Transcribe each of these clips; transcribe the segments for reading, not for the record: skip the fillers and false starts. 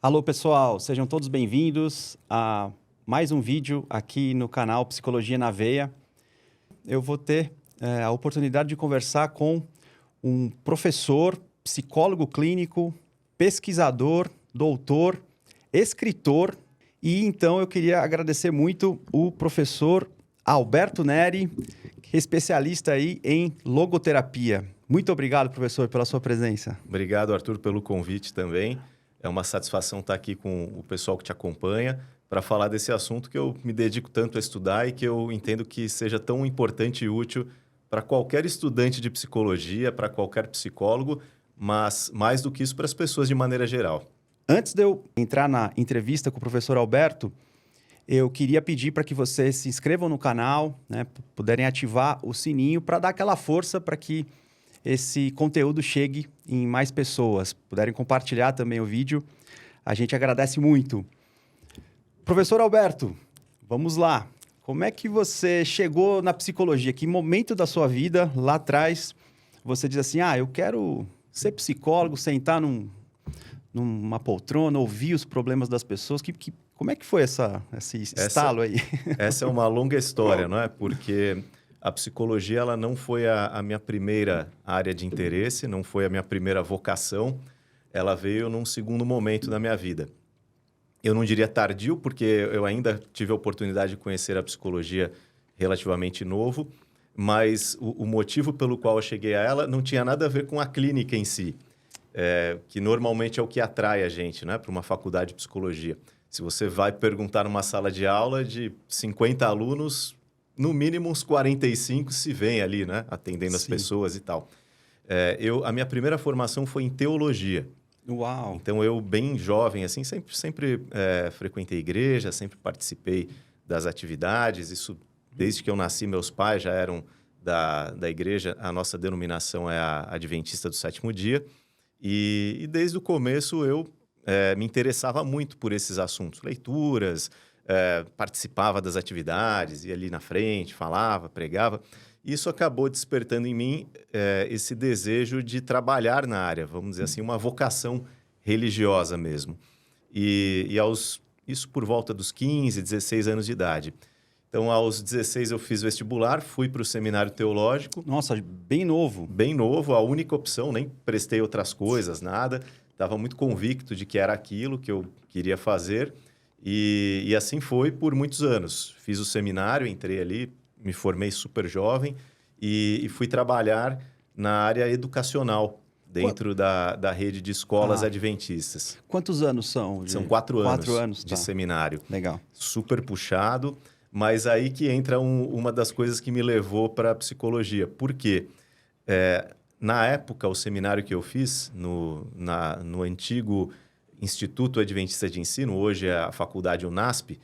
Alô, pessoal, sejam todos bem-vindos a mais um vídeo aqui no canal Psicologia na Veia. Eu vou ter a oportunidade de conversar com um professor, psicólogo clínico, pesquisador, doutor, escritor. E então eu queria agradecer muito o professor Alberto Neri, que é especialista aí em logoterapia. Muito obrigado, professor, pela sua presença. Obrigado, Arthur, pelo convite também. É uma satisfação estar aqui com o pessoal que te acompanha para falar desse assunto que eu me dedico tanto a estudar e que eu entendo que seja tão importante e útil para qualquer estudante de psicologia, para qualquer psicólogo, mas mais do que isso para as pessoas de maneira geral. Antes de eu entrar na entrevista com o professor Alberto, eu queria pedir para que vocês se inscrevam no canal, né, puderem ativar o sininho para dar aquela força para que esse conteúdo chegue em mais pessoas. Puderem compartilhar também o vídeo, a gente agradece muito. Professor Alberto, vamos lá. Como é que você chegou na psicologia? Que momento da sua vida, lá atrás, você diz assim, eu quero ser psicólogo, sentar numa poltrona, ouvir os problemas das pessoas. Como é que foi esse estalo aí? Essa é uma longa história, não é? Porque a psicologia ela não foi a minha primeira área de interesse, não foi a minha primeira vocação. Ela veio num segundo momento da minha vida. Eu não diria tardio, porque eu ainda tive a oportunidade de conhecer a psicologia relativamente novo, mas o motivo pelo qual eu cheguei a ela não tinha nada a ver com a clínica em si, que normalmente é o que atrai a gente, né, para uma faculdade de psicologia. Se você vai perguntar numa sala de aula de 50 alunos, no mínimo uns 45 se vêm ali, né, atendendo as pessoas e tal. A minha primeira formação foi em teologia. Uau! Então, eu bem jovem, assim, sempre frequentei igreja, sempre participei das atividades. Isso, desde que eu nasci, meus pais já eram da igreja. A nossa denominação é a Adventista do Sétimo Dia. E desde o começo eu me interessava muito por esses assuntos. Leituras, participava das atividades, ia ali na frente, falava, pregava. Isso acabou despertando em mim esse desejo de trabalhar na área, vamos dizer assim, uma vocação religiosa mesmo. Isso por volta dos 15, 16 anos de idade. Então, aos 16 eu fiz vestibular, fui para o seminário teológico. Nossa, bem novo. Bem novo, a única opção, nem prestei outras coisas, nada. Estava muito convicto de que era aquilo que eu queria fazer. E assim foi por muitos anos. Fiz o seminário, entrei ali, me formei super jovem e fui trabalhar na área educacional dentro da rede de escolas adventistas. Quantos anos são? São 4 anos, 4 anos de seminário. Legal. Super puxado, mas aí que entra uma das coisas que me levou para a psicologia. Por quê? Na época, o seminário que eu fiz no antigo Instituto Adventista de Ensino, hoje é a Faculdade UNASP,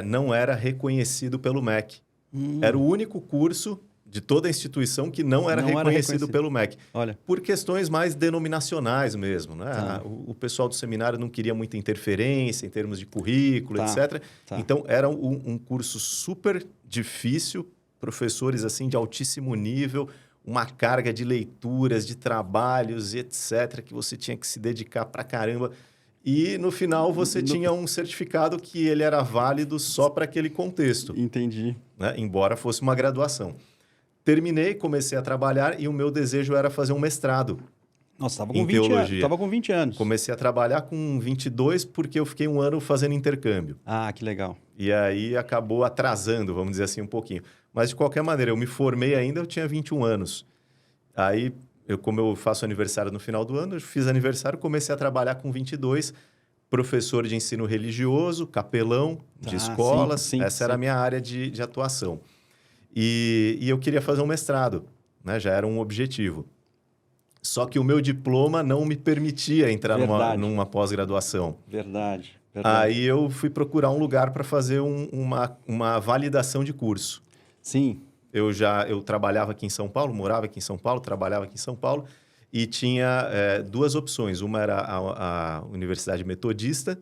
não era reconhecido pelo MEC. Era o único curso de toda a instituição que não era reconhecido pelo MEC. Olha. Por questões mais denominacionais mesmo, né? Tá. O pessoal do seminário não queria muita interferência em termos de currículo, etc. Tá. Então, era um curso super difícil, professores assim de altíssimo nível, uma carga de leituras, de trabalhos, etc., que você tinha que se dedicar pra caramba. E, no final, você tinha um certificado que ele era válido só para aquele contexto. Entendi. Né? Embora fosse uma graduação. Terminei, comecei a trabalhar e o meu desejo era fazer um mestrado. Nossa, estava em teologia. Estava com 20 anos. Comecei a trabalhar com 22 porque eu fiquei um ano fazendo intercâmbio. Que legal. E aí acabou atrasando, vamos dizer assim, um pouquinho. Mas, de qualquer maneira, eu me formei ainda, eu tinha 21 anos. Aí, como eu faço aniversário no final do ano, eu fiz aniversário, comecei a trabalhar com 22, professor de ensino religioso, capelão de escolas. Sim, Essa era a minha área de atuação. E eu queria fazer um mestrado, né? Já era um objetivo. Só que o meu diploma não me permitia entrar numa pós-graduação. Verdade. Aí eu fui procurar um lugar para fazer uma validação de curso. Sim. Eu trabalhava aqui em São Paulo, morava aqui em São Paulo, trabalhava aqui em São Paulo. e tinha duas opções. Uma era a Universidade Metodista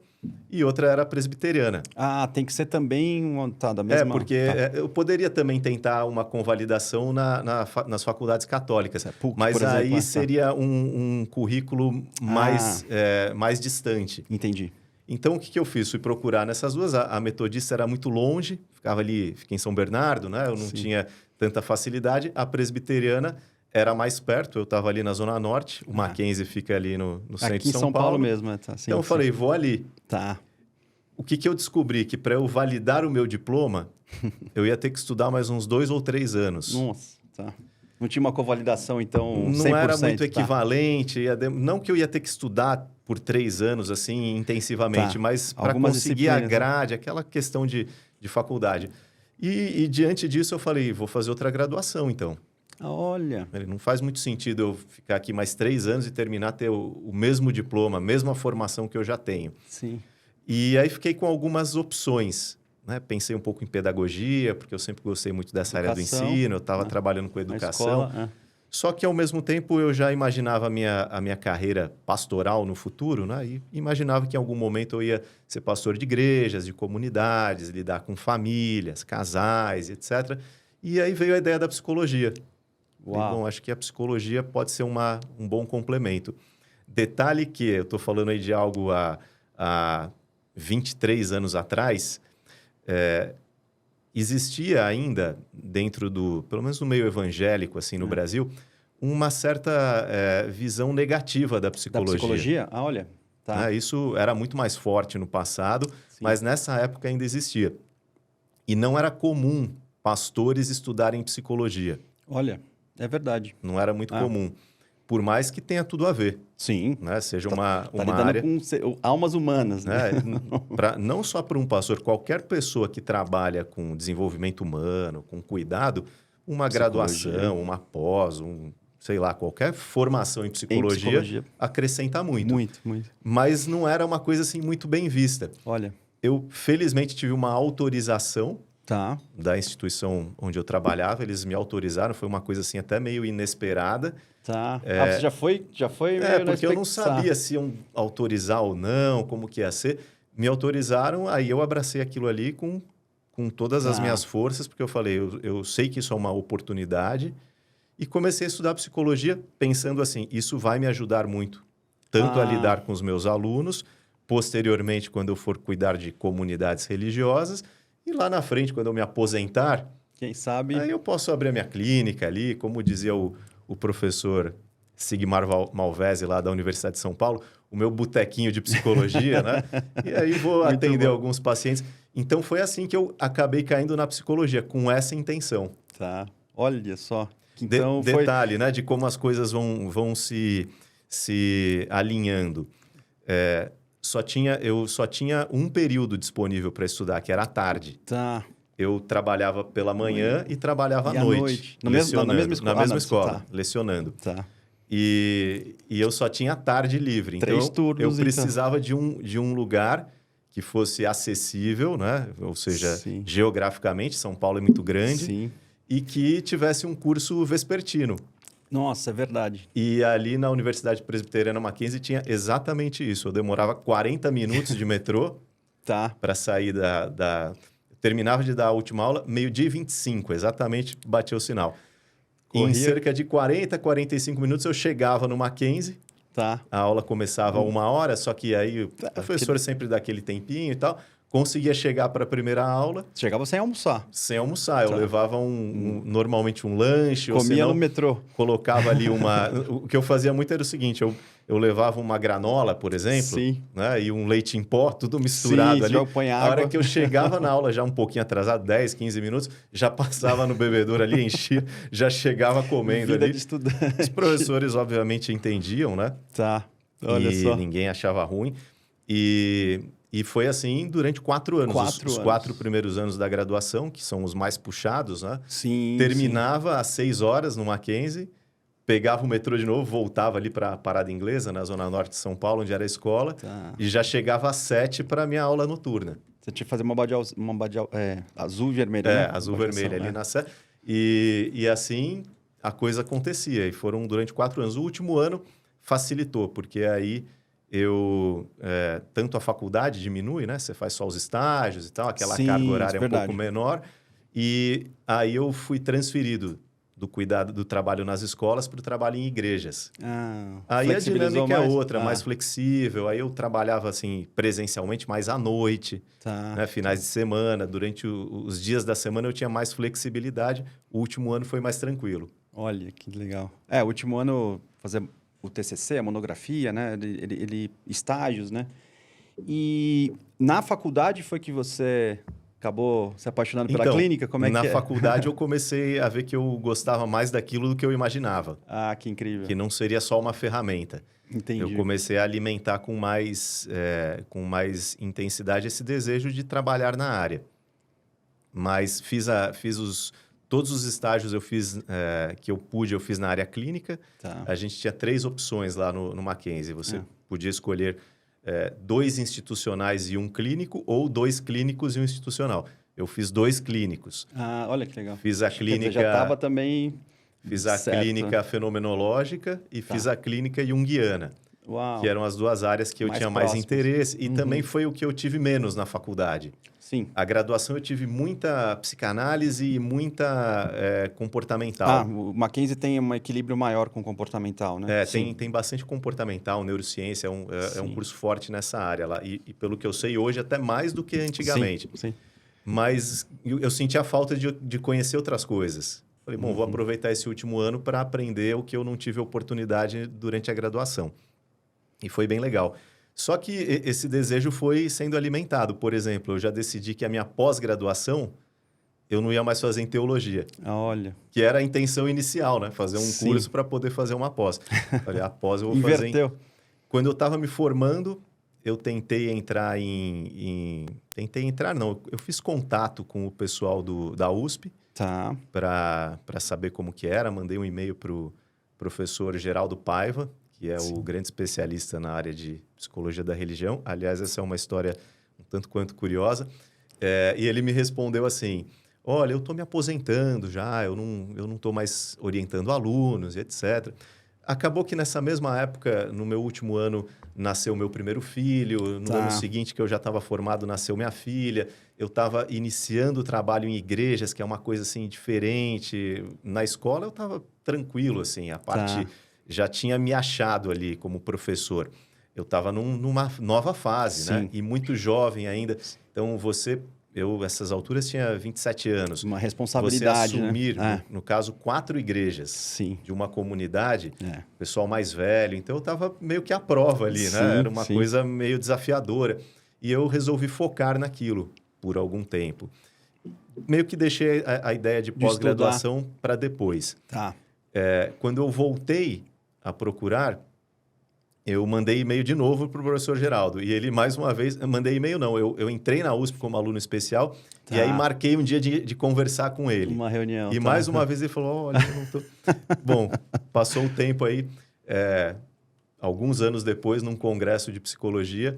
e outra era a Presbiteriana. Ah, tem que ser também da mesma... Porque eu poderia também tentar uma convalidação nas faculdades católicas, PUC, mas por exemplo, aí seria um currículo mais distante. Entendi. Então, o que eu fiz? Fui procurar nessas duas. A Metodista era muito longe, fiquei em São Bernardo, né? Eu não tinha tanta facilidade. A Presbiteriana era mais perto, eu estava ali na Zona Norte. O Mackenzie fica ali no centro de São Paulo. Aqui em São Paulo mesmo. Sim, então, eu falei, vou ali. Tá. O que eu descobri? Que para eu validar o meu diploma, eu ia ter que estudar mais uns 2 ou 3 anos. Nossa, tá. Não tinha uma convalidação, então, 100%. Não era muito equivalente. Não que eu ia ter que estudar por 3 anos, assim, intensivamente, mas para conseguir a grade, aquela questão de faculdade. E diante disso, eu falei, vou fazer outra graduação, então. Olha. Não faz muito sentido eu ficar aqui mais 3 anos e terminar ter o mesmo diploma, a mesma formação que eu já tenho. Sim. E aí fiquei com algumas opções. Né? Pensei um pouco em pedagogia, porque eu sempre gostei muito dessa área do ensino, eu estava trabalhando com educação. Escola, Só que, ao mesmo tempo, eu já imaginava a minha carreira pastoral no futuro, né? E imaginava que, em algum momento, eu ia ser pastor de igrejas, de comunidades, lidar com famílias, casais, etc. E aí veio a ideia da psicologia. Uau. E, bom, acho que a psicologia pode ser um bom complemento. Detalhe que eu estou falando aí de algo há 23 anos atrás, existia ainda dentro pelo menos no meio evangélico assim no Brasil, uma certa visão negativa da psicologia. Da psicologia? Ah, olha. Tá. Isso era muito mais forte no passado, mas nessa época ainda existia. E não era comum pastores estudarem psicologia. Olha, é verdade. Não era muito comum. Por mais que tenha tudo a ver. Sim. Né? Seja uma lidando área... com almas humanas, né? Não só para um pastor, qualquer pessoa que trabalha com desenvolvimento humano, com cuidado, uma graduação, uma pós, sei lá, qualquer formação em psicologia acrescenta muito. Muito. Mas não era uma coisa assim muito bem vista. Olha. Eu, felizmente, tive uma autorização da instituição onde eu trabalhava. Eles me autorizaram, foi uma coisa assim até meio inesperada. Tá. Você já foi porque eu não sabia se iam autorizar ou não, como que ia ser. Me autorizaram, aí eu abracei aquilo ali com todas as minhas forças, porque eu falei, eu sei que isso é uma oportunidade, e comecei a estudar psicologia pensando assim, isso vai me ajudar muito, tanto a lidar com os meus alunos, posteriormente, quando eu for cuidar de comunidades religiosas, e lá na frente, quando eu me aposentar, quem sabe... aí eu posso abrir a minha clínica ali, como dizia o professor Sigmar Malvese, lá da Universidade de São Paulo, o meu botequinho de psicologia, né? E aí vou atender alguns pacientes. Então, foi assim que eu acabei caindo na psicologia, com essa intenção. Tá. Olha só. Então, detalhe, né? De como as coisas vão se alinhando. Eu só tinha um período disponível para estudar, que era à tarde. Tá. Eu trabalhava pela manhã e trabalhava à noite. Na mesma escola? Lecionando. Tá. E eu só tinha a tarde livre. 3 turnos, eu precisava de um lugar que fosse acessível, né? Ou seja, geograficamente, São Paulo é muito grande. Sim. E que tivesse um curso vespertino. Nossa, é verdade. E ali na Universidade Presbiteriana Mackenzie tinha exatamente isso. Eu demorava 40 minutos de metrô para sair terminava de dar a última aula, 12h25, exatamente, batia o sinal. Em cerca de 40, 45 minutos eu chegava no Mackenzie. A aula começava a 1h, só que aí o professor sempre dá aquele tempinho e tal. Conseguia chegar para a primeira aula. Chegava sem almoçar? Sem almoçar. Eu levava normalmente um lanche. Comia no metrô. Colocava ali o que eu fazia muito era o seguinte, eu levava uma granola, por exemplo, né, e um leite em pó, tudo misturado ali. A hora que eu chegava na aula já um pouquinho atrasado, 10, 15 minutos, já passava no bebedouro ali, enchia, já chegava comendo Vida ali. De estudante. Os professores, obviamente, entendiam, né? Olha só. Ninguém achava ruim. E foi assim durante 4 anos. Os 4 primeiros anos da graduação, que são os mais puxados, né? Terminava às 6h no Mackenzie, pegava o metrô de novo, voltava ali para a Parada Inglesa, na Zona Norte de São Paulo, onde era a escola, e já chegava às 7 para a minha aula noturna. Você tinha que fazer uma azul e vermelha, né? Azul e vermelha ali na Sé. E assim, a coisa acontecia. E foram durante 4 anos. O último ano facilitou, porque aí tanto a faculdade diminui, né? Você faz só os estágios e tal, aquela Sim, carga horária é um verdade. pouco menor. E aí eu fui transferido do cuidado do trabalho nas escolas para o trabalho em igrejas. Aí a Flexibilizou dinâmica é mais? outra, mais flexível. Aí eu trabalhava assim presencialmente mais à noite, Tá. né? Finais de semana. Durante os dias da semana eu tinha mais flexibilidade. O último ano foi mais tranquilo. Olha, que legal. O último ano, fazer o TCC, a monografia, né? Estágios, né? E na faculdade foi que você acabou se apaixonando pela Então, clínica? Como é na que é? faculdade eu comecei a ver que eu gostava mais daquilo do que eu imaginava. Ah, que incrível. Que não seria só uma ferramenta. Entendi. Eu comecei a alimentar com mais intensidade esse desejo de trabalhar na área. Mas todos os estágios que eu pude, eu fiz na área clínica. Tá. A gente tinha 3 opções lá no Mackenzie. Você podia escolher 2 institucionais e 1 clínico, ou 2 clínicos e 1 institucional. Eu fiz 2 clínicos. Ah, olha que legal. Fiz a clínica... Já estava também Fiz a certo. clínica fenomenológica e fiz a clínica junguiana. Uau. Que eram as 2 áreas que eu tinha mais interesse. E também foi o que eu tive menos na faculdade. Sim. A graduação eu tive muita psicanálise e muita comportamental. O Mackenzie tem um equilíbrio maior com o comportamental, né? Tem bastante comportamental, neurociência, é um curso forte nessa área lá. E pelo que eu sei hoje, até mais do que antigamente. Sim. Mas eu senti a falta de conhecer outras coisas. Falei, bom, vou aproveitar esse último ano para aprender o que eu não tive oportunidade durante a graduação. E foi bem legal. Só que esse desejo foi sendo alimentado. Por exemplo, eu já decidi que a minha pós-graduação eu não ia mais fazer em teologia. Olha. Que era a intenção inicial, né? Fazer um curso para poder fazer uma pós. Falei, a pós eu vou Inverteu. fazer... Quando eu estava me formando, eu tentei entrar Tentei entrar, não. Eu fiz contato com o pessoal da USP. Tá. Para saber como que era. Mandei um e-mail para o professor Geraldo Paiva, que é o grande especialista na área de psicologia da religião. Aliás, essa é uma história um tanto quanto curiosa. E ele me respondeu assim, olha, eu estou me aposentando já, eu não estou mais orientando alunos, etc. Acabou que nessa mesma época, no meu último ano, nasceu meu primeiro filho. No ano seguinte, que eu já estava formado, nasceu minha filha. Eu estava iniciando o trabalho em igrejas, que é uma coisa assim diferente. Na escola eu estava tranquilo, assim. A parte já tinha me achado ali como professor. Eu estava numa nova fase, né? E muito jovem ainda. Então, essas alturas, tinha 27 anos. Uma responsabilidade, você assumir, né? no caso, 4 igrejas de uma comunidade, pessoal mais velho. Então, eu estava meio que à prova ali, né? Era uma coisa meio desafiadora. E eu resolvi focar naquilo por algum tempo. Meio que deixei a ideia de pós-graduação para depois. Tá. Quando eu voltei a procurar, eu mandei e-mail de novo para o professor Geraldo. E ele, mais uma vez... Mandei e-mail, não. Eu entrei na USP como aluno especial. E aí, marquei um dia de conversar com ele. Uma reunião. E mais uma vez, ele falou, olha, eu não tô... Bom, passou o tempo aí. Alguns anos depois, num congresso de psicologia,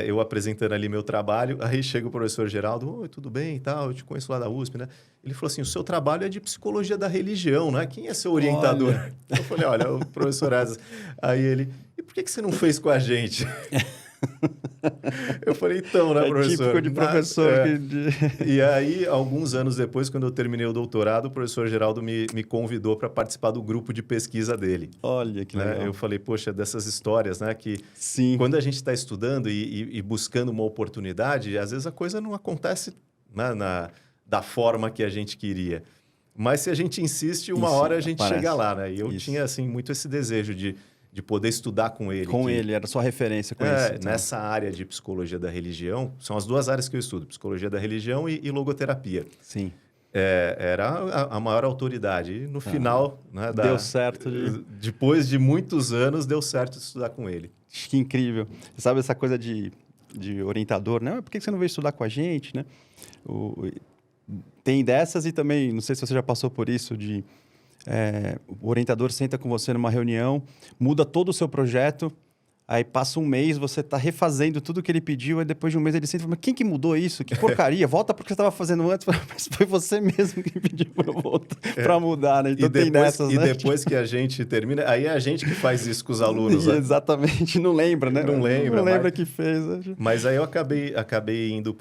eu apresentando ali meu trabalho. Aí, chega o professor Geraldo. Oi, tudo bem e tal? Eu te conheço lá da USP, né? Ele falou assim, o seu trabalho é de psicologia da religião, né? Quem é seu orientador? Olha. Eu falei, olha, o professor Asas. Aí ele... E por que você não fez com a gente? Eu falei, então, né, professor? Típico de professor. E aí, alguns anos depois, quando eu terminei o doutorado, o professor Geraldo me convidou para participar do grupo de pesquisa dele. Olha, que legal. Eu falei, poxa, dessas histórias, né? Que quando a gente está estudando e buscando uma oportunidade, às vezes a coisa não acontece, né, da forma que a gente queria. Mas se a gente insiste, uma hora a gente chega lá, né? E eu tinha, assim, muito esse desejo de poder estudar com ele. Ele, era sua referência com isso. Então. Nessa área de psicologia da religião, são as 2 áreas que eu estudo, psicologia da religião e logoterapia. Sim. Era a maior autoridade. E no final... Né, deu certo. Depois de muitos anos, deu certo de estudar com ele. Que incrível. Você sabe essa coisa de orientador, né? Por que você não veio estudar com a gente, né? Tem dessas e também, não sei se você já passou por isso, o orientador senta com você numa reunião, muda todo o seu projeto, Aí passa um mês, você tá refazendo tudo que ele pediu, aí depois de um mês ele senta e fala, mas quem que mudou isso? Que porcaria, volta porque você estava fazendo antes. Mas foi você mesmo que pediu para mudar, né? Então tem dessas, né? E depois que a gente termina, aí é a gente que faz isso com os alunos. Né? Exatamente, não lembra, né? Não lembra que fez. Mas aí eu acabei indo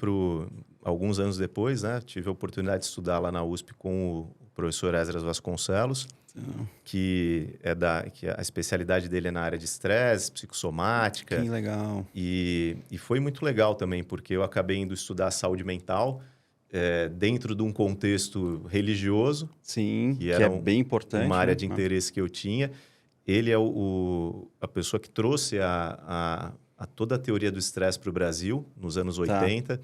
alguns anos depois, né? Tive a oportunidade de estudar lá na USP com o professor Esdras Vasconcelos, que a especialidade dele é na área de estresse, psicossomática. Que legal. E foi muito legal também, porque eu acabei indo estudar saúde mental dentro de um contexto religioso. Sim, que é bem importante. Uma área de interesse que eu tinha. Ele é a pessoa que trouxe a toda a teoria do estresse para o Brasil, nos anos 80,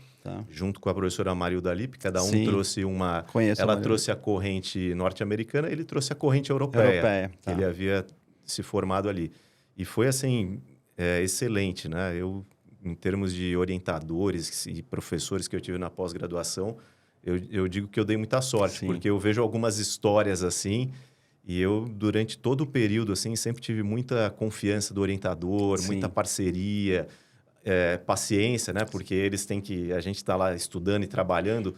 junto com a professora Marilda Lippe. Cada um trouxe uma... Ela trouxe a corrente norte-americana, ele trouxe a corrente europeia. Que ele havia se formado ali. E foi, assim, excelente, né? Em termos de orientadores e professores que eu tive na pós-graduação, eu digo que eu dei muita sorte, porque eu vejo algumas histórias assim... E eu, durante todo o período, assim, sempre tive muita confiança do orientador, muita parceria, paciência, né? Porque eles têm que... A gente está lá estudando e trabalhando,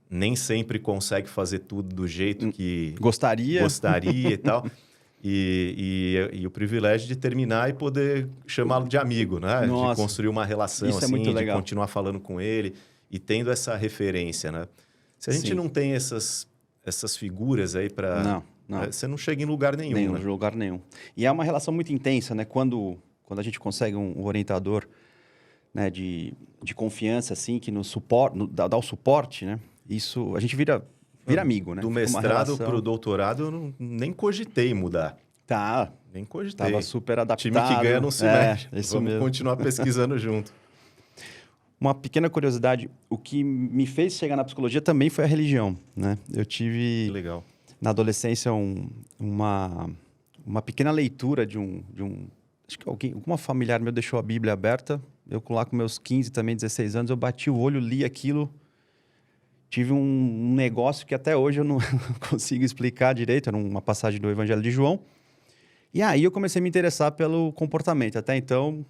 nem sempre consegue fazer tudo do jeito que... Gostaria e tal. E o privilégio de terminar e poder chamá-lo de amigo, né? Nossa, de construir uma relação, isso assim, é muito legal. De continuar falando com ele e tendo essa referência, né? Se a gente não tem essas figuras aí para... Não. Você não chega em lugar nenhum. Né? Lugar nenhum. E é uma relação muito intensa, né? Quando a gente consegue um orientador, né, de confiança, assim, que nos dá o suporte, né? Isso, a gente vira amigo, né? Do mestrado para o doutorado, eu nem cogitei mudar. Nem cogitei. Tava super adaptado. Time que ganha não se mexe. Vamos continuar pesquisando junto. Uma pequena curiosidade, o que me fez chegar na psicologia também foi a religião, né? Eu tive... Que legal. Na adolescência, uma pequena leitura de um... Acho que alguma familiar meu deixou a Bíblia aberta. Eu, lá com meus 15, também 16 anos, eu bati o olho, li aquilo. Tive um negócio que até hoje eu não consigo explicar direito. Era uma passagem do Evangelho de João. E aí eu comecei a me interessar pelo comportamento. Até então,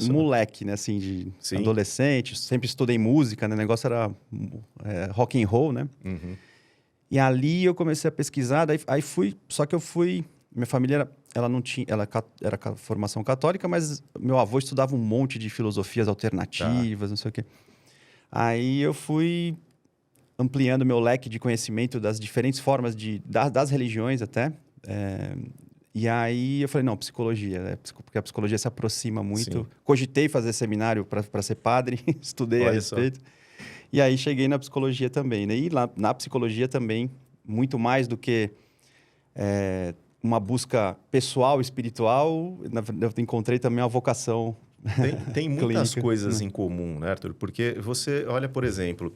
moleque, né? Assim, de adolescente. Sempre estudei música, né? O negócio era rock and roll, né? Uhum. E ali eu comecei a pesquisar, aí fui... Só que eu fui... Minha família, ela não tinha... Ela era formação católica, mas meu avô estudava um monte de filosofias alternativas, não sei o quê. Aí eu fui ampliando meu leque de conhecimento das diferentes formas das religiões até. E aí eu falei, não, psicologia, porque a psicologia se aproxima muito. Sim. Cogitei fazer seminário para ser padre, estudei a respeito. E aí cheguei na psicologia também, né? E lá, na psicologia também, muito mais do que uma busca pessoal, espiritual, eu encontrei também uma vocação Tem muitas coisas em comum, né, Arthur? Porque você, olha, por exemplo,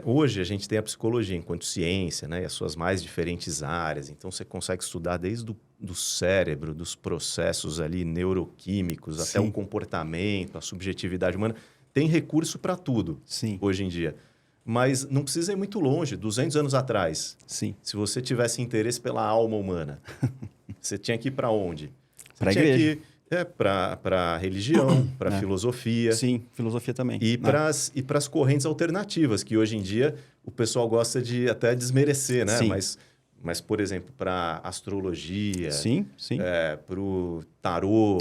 hoje a gente tem a psicologia enquanto ciência, né? E as suas mais diferentes áreas. Então, você consegue estudar desde do cérebro, dos processos ali neuroquímicos, até o comportamento, a subjetividade humana. Tem recurso para tudo hoje em dia. Mas não precisa ir muito longe. 200 anos atrás, se você tivesse interesse pela alma humana, você tinha que ir para onde? Para a igreja. Para a religião, para a filosofia. Sim, filosofia também. E para as correntes alternativas, que hoje em dia o pessoal gosta de até desmerecer, né? Mas, por exemplo, para astrologia, para o tarô,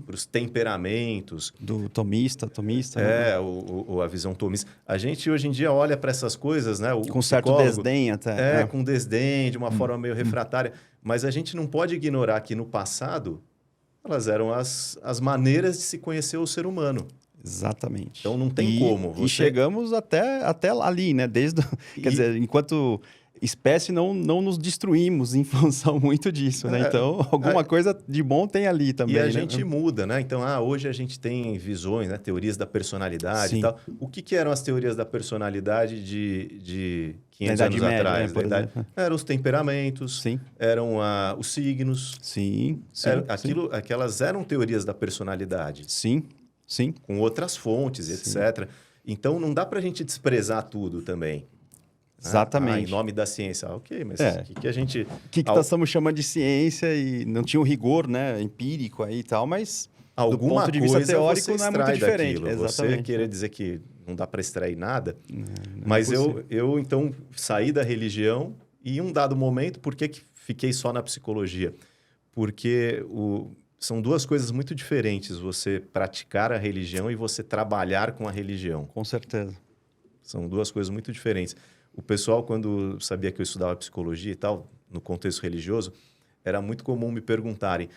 para os temperamentos. Do tomista. A visão tomista. A gente, hoje em dia, olha para essas coisas, né? Com certo desdém até. Com desdém, de uma forma meio refratária. Mas a gente não pode ignorar que, no passado, elas eram as maneiras de se conhecer o ser humano. Exatamente. Então, não tem como. E chegamos até ali, né? Quer dizer, enquanto... espécie não nos destruímos em função muito disso, né? Então, alguma coisa de bom tem ali também, e a gente muda, né? Então, hoje a gente tem visões, né? Teorias da personalidade e tal. O que eram as teorias da personalidade de 500 anos atrás? Eram os temperamentos, eram os signos. Aquelas eram teorias da personalidade. Sim. Com outras fontes, etc. Então, não dá para a gente desprezar tudo também. Exatamente. Em nome da ciência. Ok, mas o que a gente... O que nós estamos chamando de ciência e não tinha o rigor, né, empírico aí e tal, mas... alguma ponto de vista coisa teórico você não é muito extrai diferente. daquilo. Exatamente. Você querer dizer que não dá para extrair nada. Não Mas é possível. eu, então, saí da religião e em um dado momento, por que fiquei só na psicologia? Porque são duas coisas muito diferentes, você praticar a religião e você trabalhar com a religião. Com certeza. São duas coisas muito diferentes. O pessoal, quando sabia que eu estudava psicologia e tal, no contexto religioso, era muito comum me perguntarem: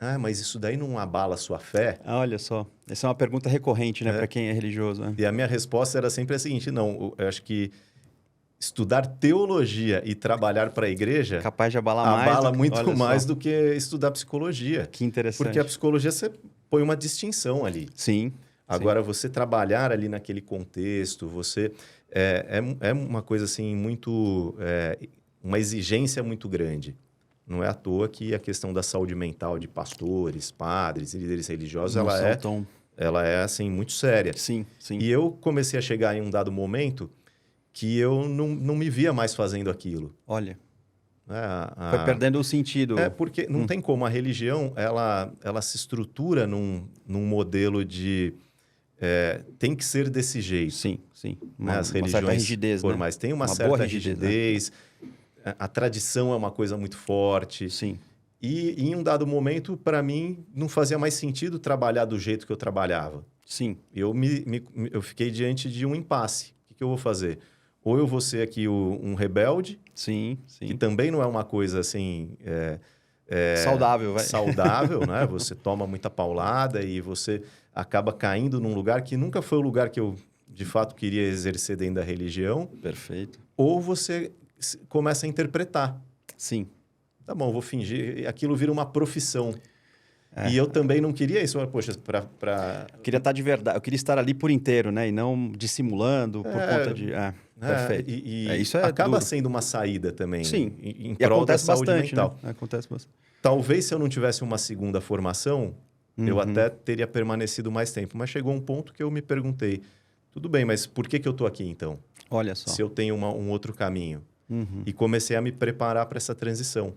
ah, mas isso daí não abala a sua fé? Olha só, essa é uma pergunta recorrente, né, para quem é religioso. Né? E a minha resposta era sempre a seguinte: não, eu acho que estudar teologia e trabalhar para a igreja Capaz de abalar mais. abala muito olha mais só, do que estudar psicologia. que interessante. Porque a psicologia você põe uma distinção ali. Sim. Agora, você trabalhar ali naquele contexto, você... É uma coisa assim muito... uma exigência muito grande. Não é à toa que a questão da saúde mental de pastores, padres e líderes religiosos, ela é assim, muito séria. Sim, sim. E eu comecei a chegar em um dado momento que eu não me via mais fazendo aquilo. Olha, foi perdendo o sentido. Porque não tem como. A religião, ela se estrutura num modelo de... tem que ser desse jeito. Sim, sim. As religiões uma certa rigidez, formais. né? Tem uma boa certa rigidez. Né? A tradição é uma coisa muito forte. Sim. E em um dado momento, para mim, não fazia mais sentido trabalhar do jeito que eu trabalhava. Sim. Eu fiquei diante de um impasse. O que eu vou fazer? Ou eu vou ser aqui um rebelde, sim, sim. que também não é uma coisa assim... saudável, vai. Saudável, né? Você toma muita paulada e você acaba caindo num lugar que nunca foi o lugar que eu, de fato, queria exercer dentro da religião. Perfeito. Ou você começa a interpretar. Sim. Tá bom, vou fingir. Aquilo vira uma profissão. E eu também não queria isso. Poxa, Eu queria estar de verdade. Eu queria estar ali por inteiro, né? E não dissimulando por conta de... perfeito. Isso acaba sendo uma saída também. Sim. Em prol da saúde mental. Né? Acontece bastante. Talvez se eu não tivesse uma segunda formação, eu até teria permanecido mais tempo. Mas chegou um ponto que eu me perguntei, tudo bem, mas por que eu estou aqui então? Olha só. Se eu tenho um outro caminho. E comecei a me preparar para essa transição.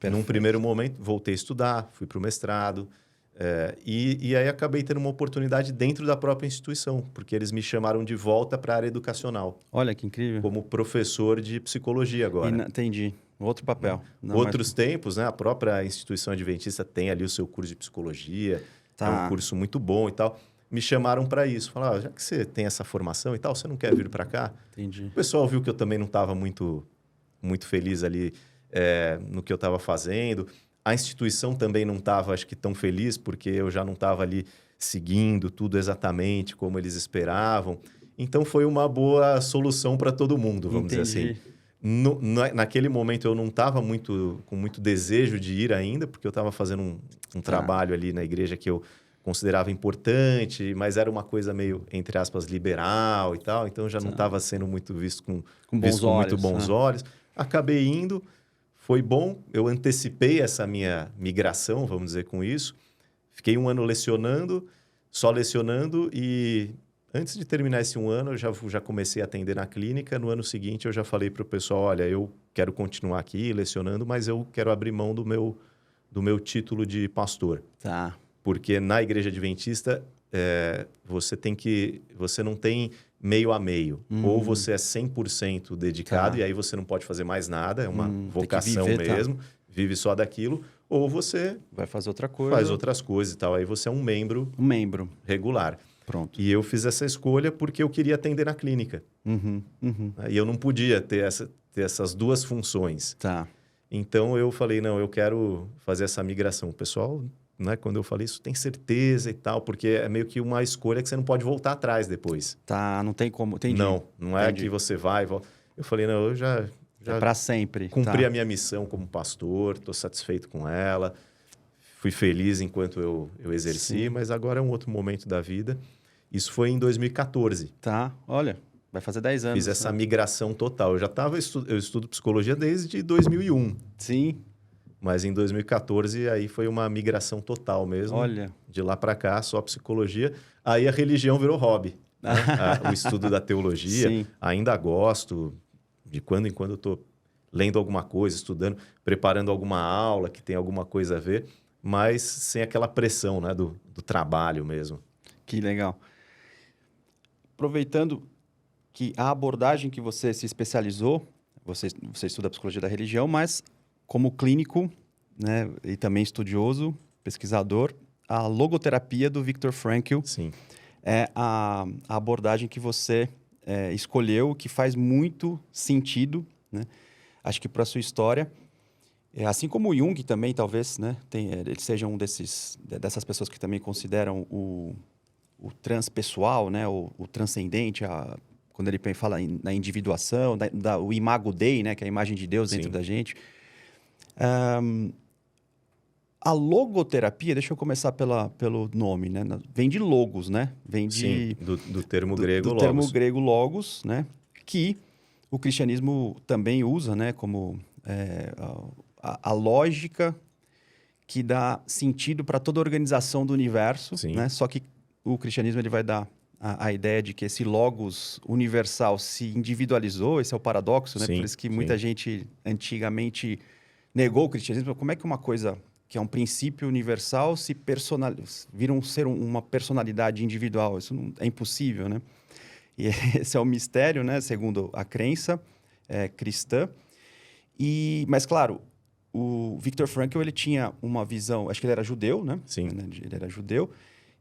Num primeiro momento, voltei a estudar, fui para o mestrado. E aí acabei tendo uma oportunidade dentro da própria instituição, porque eles me chamaram de volta para a área educacional. Olha, que incrível. Como professor de psicologia agora. Entendi. Outro papel. Outros tempos, né? A própria instituição adventista tem ali o seu curso de psicologia. É um curso muito bom e tal. Me chamaram para isso. Falaram, já que você tem essa formação e tal, você não quer vir para cá? Entendi. O pessoal viu que eu também não estava muito feliz ali no que eu estava fazendo. A instituição também não estava, acho que, tão feliz, porque eu já não estava ali seguindo tudo exatamente como eles esperavam. Então, foi uma boa solução para todo mundo, vamos dizer assim. Naquele momento, eu não estava com muito desejo de ir ainda, porque eu estava fazendo um trabalho ali na igreja que eu considerava importante, mas era uma coisa meio, entre aspas, liberal e tal. Então, já não estava sendo muito visto com muito bons olhos. Acabei indo. Foi bom, eu antecipei essa minha migração, vamos dizer, com isso. Fiquei um ano lecionando, só lecionando, e antes de terminar esse um ano, eu já comecei a atender na clínica. No ano seguinte, eu já falei para o pessoal, olha, eu quero continuar aqui lecionando, mas eu quero abrir mão do meu título de pastor. Tá. Porque na igreja adventista, você não tem meio a meio. Ou você é 100% dedicado, e aí você não pode fazer mais nada, é uma vocação mesmo, vive só daquilo. Ou você vai fazer outra coisa. Faz outras coisas e tal. Aí você é um membro regular. Pronto. E eu fiz essa escolha porque eu queria atender na clínica. E eu não podia ter essas duas funções. Tá. Então eu falei, não, eu quero fazer essa migração. O pessoal... Né? Quando eu falei isso, tem certeza e tal, porque é meio que uma escolha que você não pode voltar atrás depois. Tá, não tem como. Entendi. Não é que você vai e volta. Eu falei, não, eu já é para sempre. Cumpri a minha missão como pastor, estou satisfeito com ela, fui feliz enquanto eu exerci, mas agora é um outro momento da vida. Isso foi em 2014. Tá, olha, vai fazer 10 anos. Fiz essa migração total. Eu estudo psicologia desde 2001. Sim. Mas em 2014, aí foi uma migração total mesmo. Olha. De lá para cá, só psicologia. Aí a religião virou hobby. Né? O estudo da teologia. Sim. Ainda gosto. De quando em quando eu estou lendo alguma coisa, estudando, preparando alguma aula que tem alguma coisa a ver. mas sem aquela pressão, né, do trabalho mesmo. Que legal. Aproveitando que a abordagem que você se especializou, você estuda a psicologia da religião, mas como clínico, né, e também estudioso, pesquisador, a logoterapia do Viktor Frankl Sim. é a abordagem que você escolheu, que faz muito sentido, né? Acho que para a sua história. Assim como o Jung também, talvez, né, ele seja dessas pessoas que também consideram o transpessoal, né, o transcendente, quando ele fala na individuação, o imago Dei, né, que é a imagem de Deus dentro Sim. da gente. A logoterapia, deixa eu começar pelo nome, né? Vem de logos, né? Vem Sim, do termo grego do logos. termo grego logos, né? Que o cristianismo também usa, né? Como a lógica que dá sentido para toda a organização do universo, Sim. né? Só que o cristianismo ele vai dar a ideia de que esse logos universal se individualizou, esse é o paradoxo, né? Sim, Por isso que muita gente antigamente negou o cristianismo. Como é que uma coisa que é um princípio universal vira uma personalidade individual? Isso é impossível, né? E esse é o mistério, né? Segundo a crença cristã. Mas, claro, o Viktor Frankl, ele tinha uma visão... Acho que ele era judeu, né? Sim. Ele era judeu.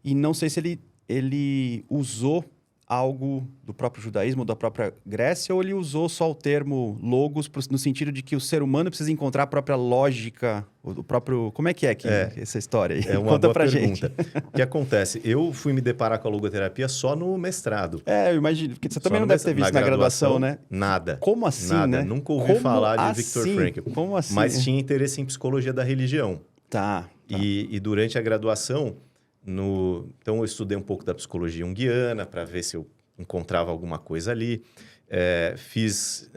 E não sei se ele usou algo do próprio judaísmo, ou da própria Grécia, ou ele usou só o termo logos no sentido de que o ser humano precisa encontrar a própria lógica, o próprio... Como é que essa história aí? É uma Conta boa pra pergunta. gente. O que acontece? Eu fui me deparar com a logoterapia só no mestrado. Eu imagino, porque você também Só não no deve ter visto na graduação, né? Nada. Como assim, Nada. né? Nunca ouvi falar de Viktor assim? Frankl. Como assim? Mas tinha interesse em psicologia da religião. Tá. E durante a graduação, então eu estudei um pouco da psicologia junguiana para ver se eu encontrava alguma coisa ali. Fiz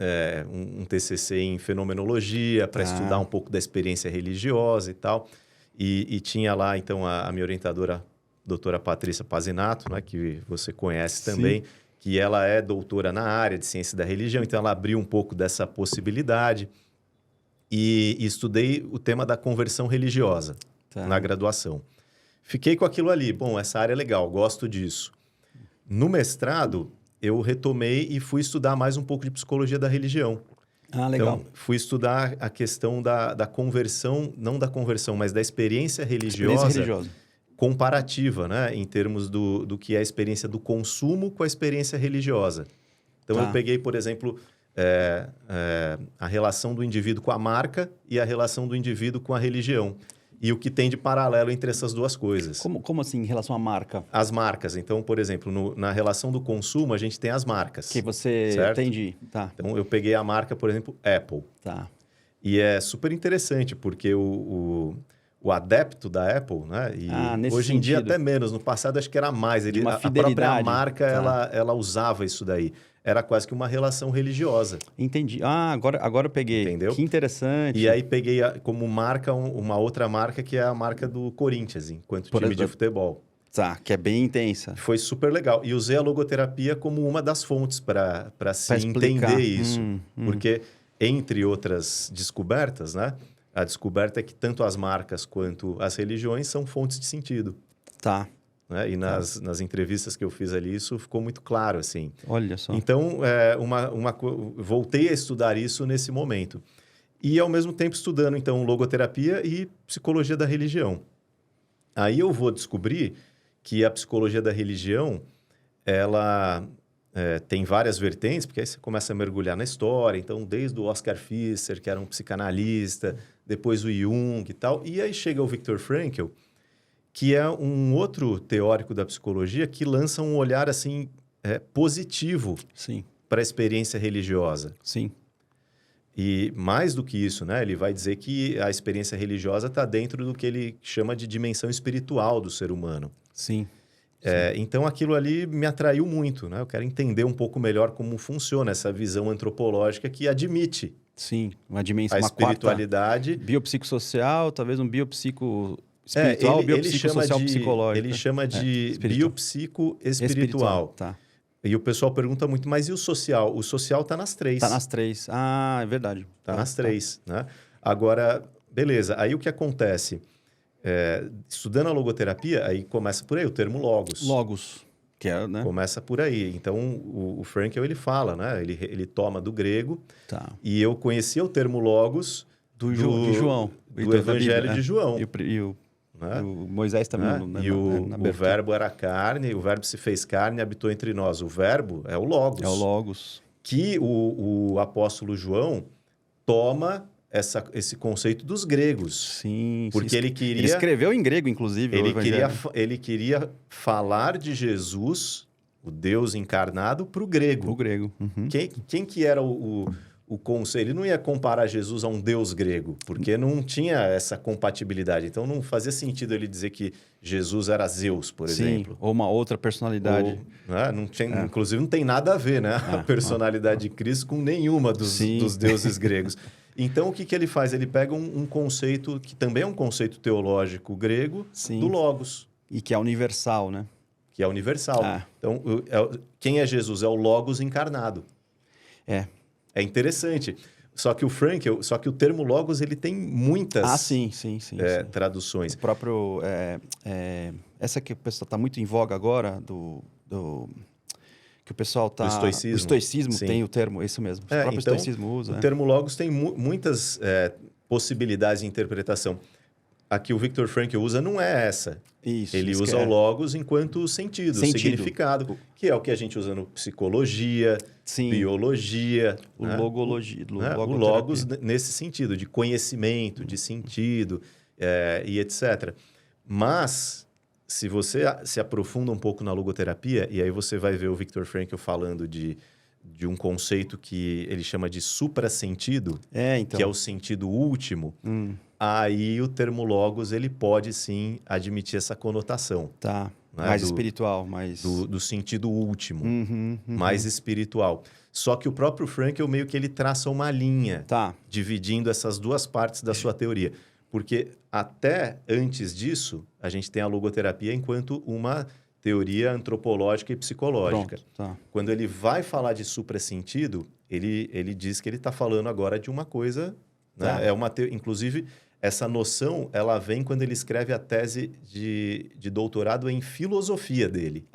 um TCC em fenomenologia para estudar um pouco da experiência religiosa e tal. E tinha lá, então, a minha orientadora, doutora Patrícia Pazinato, né, que você conhece também, que ela é doutora na área de ciência da religião, então ela abriu um pouco dessa possibilidade. E estudei o tema da conversão religiosa na graduação. Fiquei com aquilo ali. Bom, essa área é legal, gosto disso. No mestrado, eu retomei e fui estudar mais um pouco de psicologia da religião. Legal. Então, fui estudar a questão da conversão, não da conversão, mas da experiência religiosa comparativa, né? Em termos do que é a experiência do consumo com a experiência religiosa. Então, eu peguei, por exemplo, a relação do indivíduo com a marca e a relação do indivíduo com a religião. E o que tem de paralelo entre essas duas coisas. Como assim, em relação à marca? As marcas. Então, por exemplo, na relação do consumo, a gente tem as marcas. Que você... Certo? Entendi. Tá. Então, eu peguei a marca, por exemplo, Apple. Tá. E é super interessante, porque o adepto da Apple, né? E hoje em dia até menos. No passado, acho que era mais. A própria marca, ela usava isso daí. Era quase que uma relação religiosa. Entendi. Agora eu peguei. Entendeu? Que interessante. E aí peguei como marca uma outra marca, que é a marca do Corinthians, enquanto time de futebol. Tá, que é bem intensa. Foi super legal. E usei a logoterapia como uma das fontes para se entender isso. Porque, entre outras descobertas, né? A descoberta é que tanto as marcas quanto as religiões são fontes de sentido. Tá. Né? E nas entrevistas que eu fiz ali, isso ficou muito claro, assim. Olha só. Então, voltei a estudar isso nesse momento. E, ao mesmo tempo, estudando, então, logoterapia e psicologia da religião. Aí eu vou descobrir que a psicologia da religião, ela tem várias vertentes, porque aí você começa a mergulhar na história. Então, desde o Oscar Fischer, que era um psicanalista, depois o Jung e tal. E aí chega o Viktor Frankl, que é um outro teórico da psicologia que lança um olhar assim positivo para a experiência religiosa. Sim. E mais do que isso, né? Ele vai dizer que a experiência religiosa está dentro do que ele chama de dimensão espiritual do ser humano. Sim. Então, aquilo ali me atraiu muito, né? Eu quero entender um pouco melhor como funciona essa visão antropológica que admite uma dimensão, a espiritualidade. Biopsicossocial, talvez um biopsico... espiritual, biopsicossocial, psicológico. Ele chama de biopsico-espiritual. Tá. E o pessoal pergunta muito, mas e o social? O social está nas três. Está nas três. É verdade. Está nas três, né? Agora, beleza. Aí o que acontece? estudando a logoterapia, aí começa por aí, o termo logos. Logos, que é, né? Começa por aí. Então, o Frankl, ele fala, né? Ele toma do grego. Tá. E eu conhecia o termo logos de João. Do Evangelho de João. E o né? o Moisés também. Né? O verbo era carne, o verbo se fez carne e habitou entre nós. O verbo é o logos. É o logos. Que o apóstolo João toma esse conceito dos gregos. Sim. Porque ele queria... Ele escreveu em grego, inclusive, ele queria falar de Jesus, o Deus encarnado, para o grego. Para o grego. Uhum. Quem que era o conceito? Ele não ia comparar Jesus a um deus grego, porque não tinha essa compatibilidade. Então, não fazia sentido ele dizer que Jesus era Zeus, por exemplo. Ou uma outra personalidade. Né? Não tinha, inclusive, não tem nada a ver, né? A personalidade de Cristo com nenhuma dos deuses gregos. Então, o que ele faz? Ele pega um conceito que também é um conceito teológico grego, do Logos. E que é universal, né? Que é universal. Então, quem é Jesus? É o Logos encarnado. É interessante. Só que o termo Logos, ele tem muitas sim. traduções. O próprio... essa que o pessoal está muito em voga agora, que o pessoal está... O estoicismo. O estoicismo tem o termo, isso mesmo. O próprio estoicismo usa. O termo Logos tem muitas possibilidades de interpretação. A que o Viktor Frankl usa não é essa. Ele usa o Logos enquanto sentido, significado, que é o que a gente usa no psicologia, biologia. Logologia. O Logos nesse sentido, de conhecimento, de sentido e etc. Mas, se você se aprofunda um pouco na logoterapia, e aí você vai ver o Viktor Frankl falando de um conceito que ele chama de suprassentido, que é o sentido último, aí o termo Logos ele pode sim admitir essa conotação. Tá. Né? Mais espiritual, mais... Do sentido último, mais espiritual. Só que o próprio Frankl meio que ele traça uma linha, dividindo essas duas partes da sua teoria. Porque até antes disso, a gente tem a logoterapia enquanto uma teoria antropológica e psicológica. Quando ele vai falar de suprassentido, ele diz que ele está falando agora de uma coisa... Né? Inclusive, essa noção ela vem quando ele escreve a tese de doutorado em filosofia dele.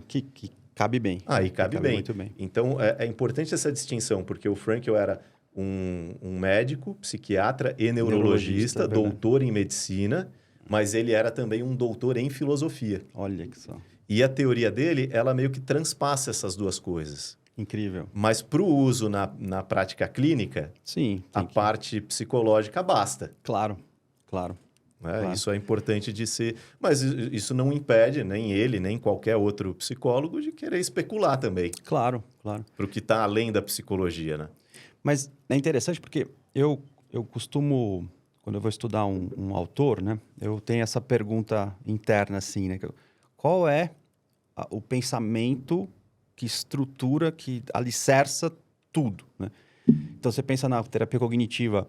Que cabe bem. E cabe bem. Muito bem. Então, é importante essa distinção, porque o Frankl era um médico, psiquiatra e neurologista, doutor em medicina, mas ele era também um doutor em filosofia. Olha que só. E a teoria dele, ela meio que transpassa essas duas coisas. Incrível. Mas para o uso na prática clínica, parte psicológica basta. Claro. Isso é importante de ser... Mas isso não impede nem ele, nem qualquer outro psicólogo de querer especular também. Claro. Para o que está além da psicologia, né? Mas é interessante porque eu costumo... Quando eu vou estudar um autor, né? Eu tenho essa pergunta interna, assim, né? Qual é o pensamento que estrutura, que alicerça tudo, né? Então, você pensa na terapia cognitiva.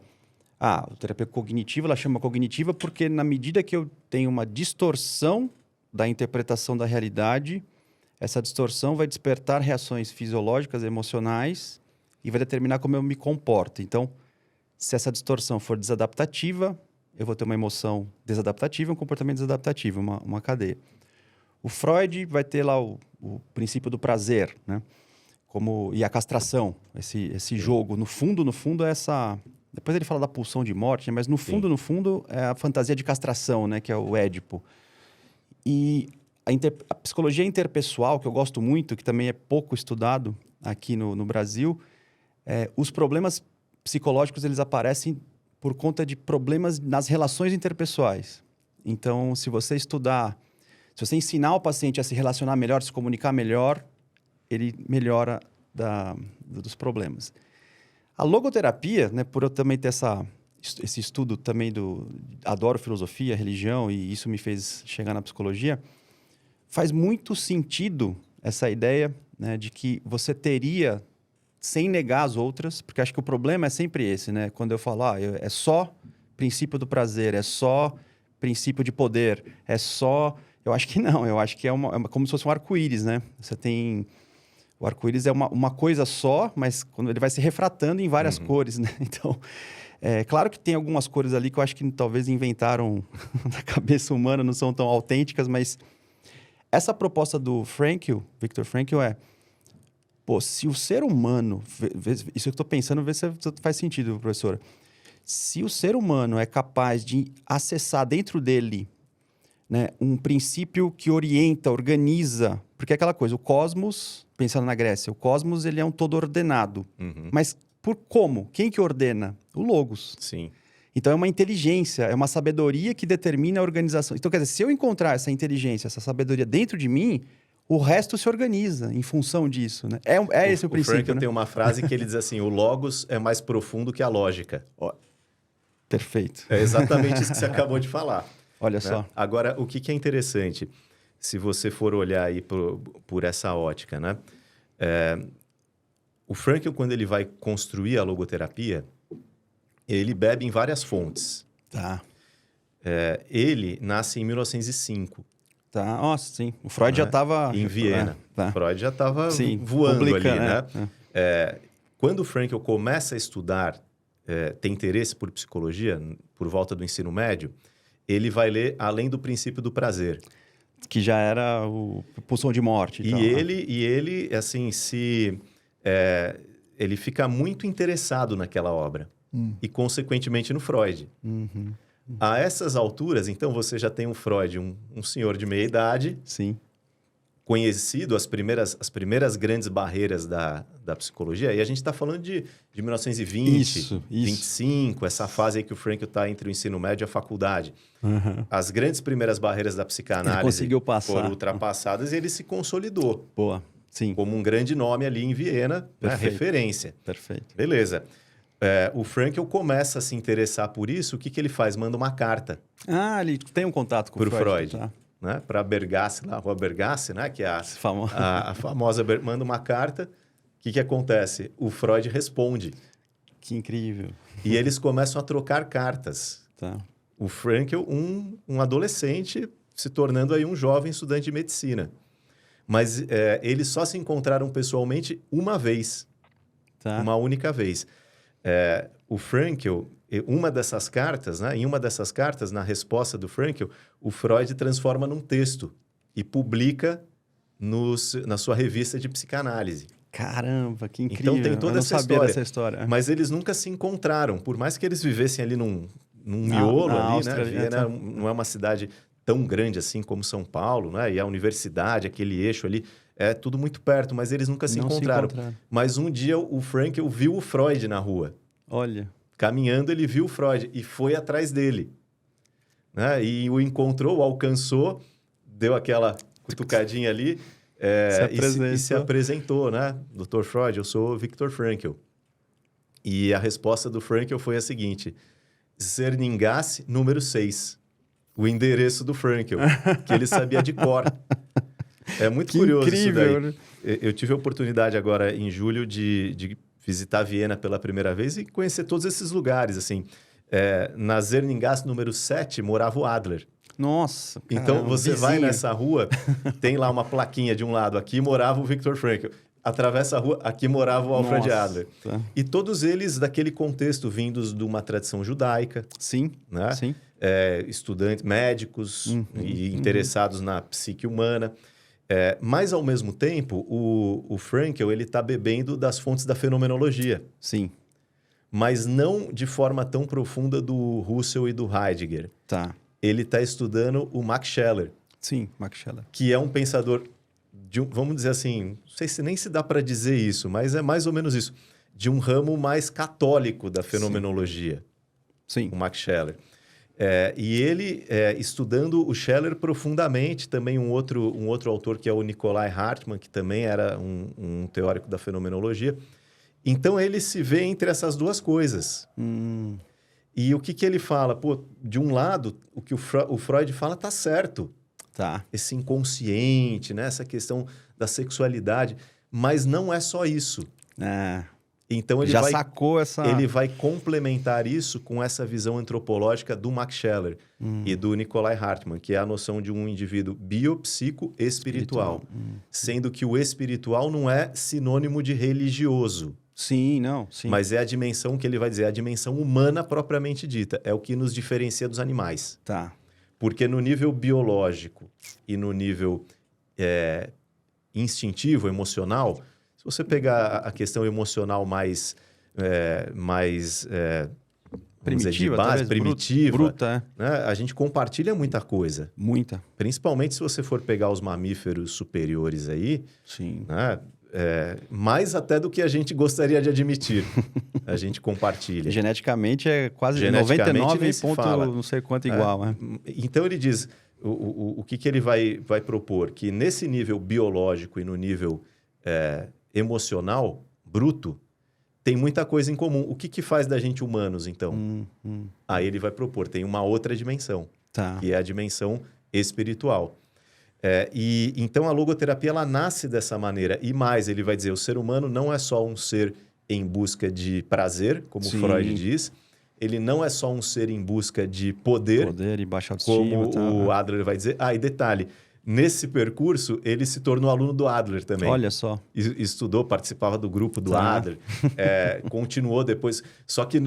A terapia cognitiva, ela chama cognitiva porque na medida que eu tenho uma distorção da interpretação da realidade, essa distorção vai despertar reações fisiológicas, emocionais e vai determinar como eu me comporto. Então, se essa distorção for desadaptativa, eu vou ter uma emoção desadaptativa, um comportamento desadaptativo, uma cadeia. O Freud vai ter lá o princípio do prazer, né? E a castração, esse jogo. No fundo, é essa... Depois ele fala da pulsão de morte, né? Mas no fundo, é a fantasia de castração, né? Que é o Édipo. E a psicologia interpessoal, que eu gosto muito, que também é pouco estudado aqui no Brasil, os problemas psicológicos, eles aparecem por conta de problemas nas relações interpessoais. Então, se você ensinar o paciente a se relacionar melhor, se comunicar melhor, ele melhora dos problemas. A logoterapia, né, por eu também ter esse estudo também adoro filosofia, religião, e isso me fez chegar na psicologia, faz muito sentido essa ideia, né, de que você teria, sem negar as outras, porque acho que o problema é sempre esse, né? Quando eu falo, é só princípio do prazer, é só princípio de poder, é só... Eu acho que não, eu acho que é como se fosse um arco-íris, né? Você tem O arco-íris é uma coisa só, mas quando ele vai se refratando em várias cores, né? Então, claro que tem algumas cores ali que eu acho que talvez inventaram na cabeça humana, não são tão autênticas, mas essa proposta do Frankl, Viktor Frankl, pô, se o ser humano... Isso que eu estou pensando, vê se faz sentido, professora. Se o ser humano é capaz de acessar dentro dele, né, um princípio que orienta, organiza... Porque é aquela coisa, o cosmos, pensando na Grécia, o cosmos ele é um todo ordenado. Mas por como? Quem que ordena? O Logos. Sim. Então, é uma inteligência, é uma sabedoria que determina a organização. Então, quer dizer, se eu encontrar essa inteligência, essa sabedoria dentro de mim, o resto se organiza em função disso, né? Esse o princípio, O Frankl né? tem uma frase que ele diz assim, o Logos é mais profundo que a lógica. Perfeito. É exatamente isso que você acabou de falar. Olha né? só. Agora, o que é interessante, se você for olhar aí por essa ótica, né? O Frankl, quando ele vai construir a logoterapia, ele bebe em várias fontes. Tá. Ele nasce em 1905. Tá, nossa, sim. O Freud já estava... Em Viena. Tá. Freud já estava voando ali, né? Quando o Frankl começa a estudar, tem interesse por psicologia, por volta do ensino médio, ele vai ler Além do Princípio do Prazer. Que já era o Pulsão de Morte. E ele, assim, ele fica muito interessado naquela obra. E, consequentemente, no Freud. A essas alturas, então, você já tem um Freud, um senhor de meia idade, Sim. conhecido as primeiras grandes barreiras da psicologia. E a gente está falando de 1920, isso. 25, essa fase aí que o Frankl está entre o ensino médio e a faculdade. As grandes primeiras barreiras da psicanálise conseguiu passar. foram ultrapassadas e ele se consolidou. Boa, sim. Como um grande nome ali em Viena, né? Referência. Perfeito. Beleza. O Frankl começa a se interessar por isso. O que ele faz? Manda uma carta. Ele tem um contato com o Freud. Tá. Né? Para Bergasse, lá, Rua Bergasse, né? Que é a famosa... Manda uma carta. O que acontece? O Freud responde. Que incrível. E eles começam a trocar cartas. Tá. O Frankl, um adolescente, se tornando aí um jovem estudante de medicina. Mas eles só se encontraram pessoalmente uma vez. Tá. Uma única vez. O Frankl, uma dessas cartas, né? Em uma dessas cartas, na resposta do Frankl, o Freud transforma num texto e publica na sua revista de psicanálise. Caramba, que incrível. Então tem toda essa história. Mas eles nunca se encontraram, por mais que eles vivessem ali num miolo ali, Áustria, né? Viena não é uma cidade tão grande assim como São Paulo, né? E a universidade, aquele eixo ali, é tudo muito perto, mas eles nunca se encontraram. Mas um dia o Frankl viu o Freud na rua. Olha. Caminhando, ele viu o Freud e foi atrás dele. Né? E o encontrou, o alcançou, deu aquela cutucadinha ali e se apresentou, né? Dr. Freud, eu sou o Viktor Frankl. E a resposta do Frankl foi a seguinte: Zerningasse, número 6. O endereço do Frankl, que ele sabia de cor. É muito curioso incrível, isso daí. Né? Eu tive a oportunidade agora, em julho, de visitar Viena pela primeira vez e conhecer todos esses lugares, assim. Na Zerningasse, número 7, morava o Adler. Nossa, caramba, então, você vai nessa rua, tem lá uma plaquinha de um lado, aqui morava o Viktor Frankl. Atravessa a rua, aqui morava o Alfred Adler. Tá. E todos eles daquele contexto, vindos de uma tradição judaica. Sim, né? Sim. Estudantes, médicos e interessados na psique humana. Mas, ao mesmo tempo, o Frankl está bebendo das fontes da fenomenologia. Sim. Mas não de forma tão profunda do Husserl e do Heidegger. Tá. Ele está estudando o Max Scheler. Sim, Max Scheler. Que é um pensador, vamos dizer assim, não sei se nem se dá para dizer isso, mas é mais ou menos isso, de um ramo mais católico da fenomenologia. Sim. O Max Scheler. E ele, estudando o Scheler profundamente, também um outro autor que é o Nikolai Hartmann, que também era um teórico da fenomenologia. Então, ele se vê entre essas duas coisas. E o que ele fala? Pô, de um lado, o que o Freud fala está certo. Tá. Esse inconsciente, né? Essa questão da sexualidade. Mas não é só isso. Então ele Já vai, sacou essa... ele vai complementar isso com essa visão antropológica do Max Scheler e do Nikolai Hartmann, que é a noção de um indivíduo biopsico-espiritual. Sendo que o espiritual não é sinônimo de religioso. Sim, não, sim. Mas é a dimensão que ele vai dizer, a dimensão humana propriamente dita. É o que nos diferencia dos animais. Tá. Porque no nível biológico e no nível instintivo, emocional, se você pegar a questão emocional mais vamos dizer, de base, primitiva, bruta, né? A gente compartilha muita coisa. Muita. Principalmente se você for pegar os mamíferos superiores aí, Sim. né? Mais até do que a gente gostaria de admitir. A gente compartilha. Geneticamente é quase Geneticamente 99 nem se ponto fala. não sei quanto igual, né? Então ele diz, o que ele vai propor? Que nesse nível biológico e no nível emocional, bruto, tem muita coisa em comum. O que faz da gente humanos, então? Aí ele vai propor, tem uma outra dimensão, Tá. que é a dimensão espiritual. E então a logoterapia ela nasce dessa maneira. E mais, ele vai dizer, o ser humano não é só um ser em busca de prazer, como Sim. Freud diz. Ele não é só um ser em busca de poder Poder e baixa autoestima. como o Adler vai dizer. E detalhe, nesse percurso, ele se tornou aluno do Adler também. Olha só. Estudou, participava do grupo do Tá. Adler, continuou depois. Só que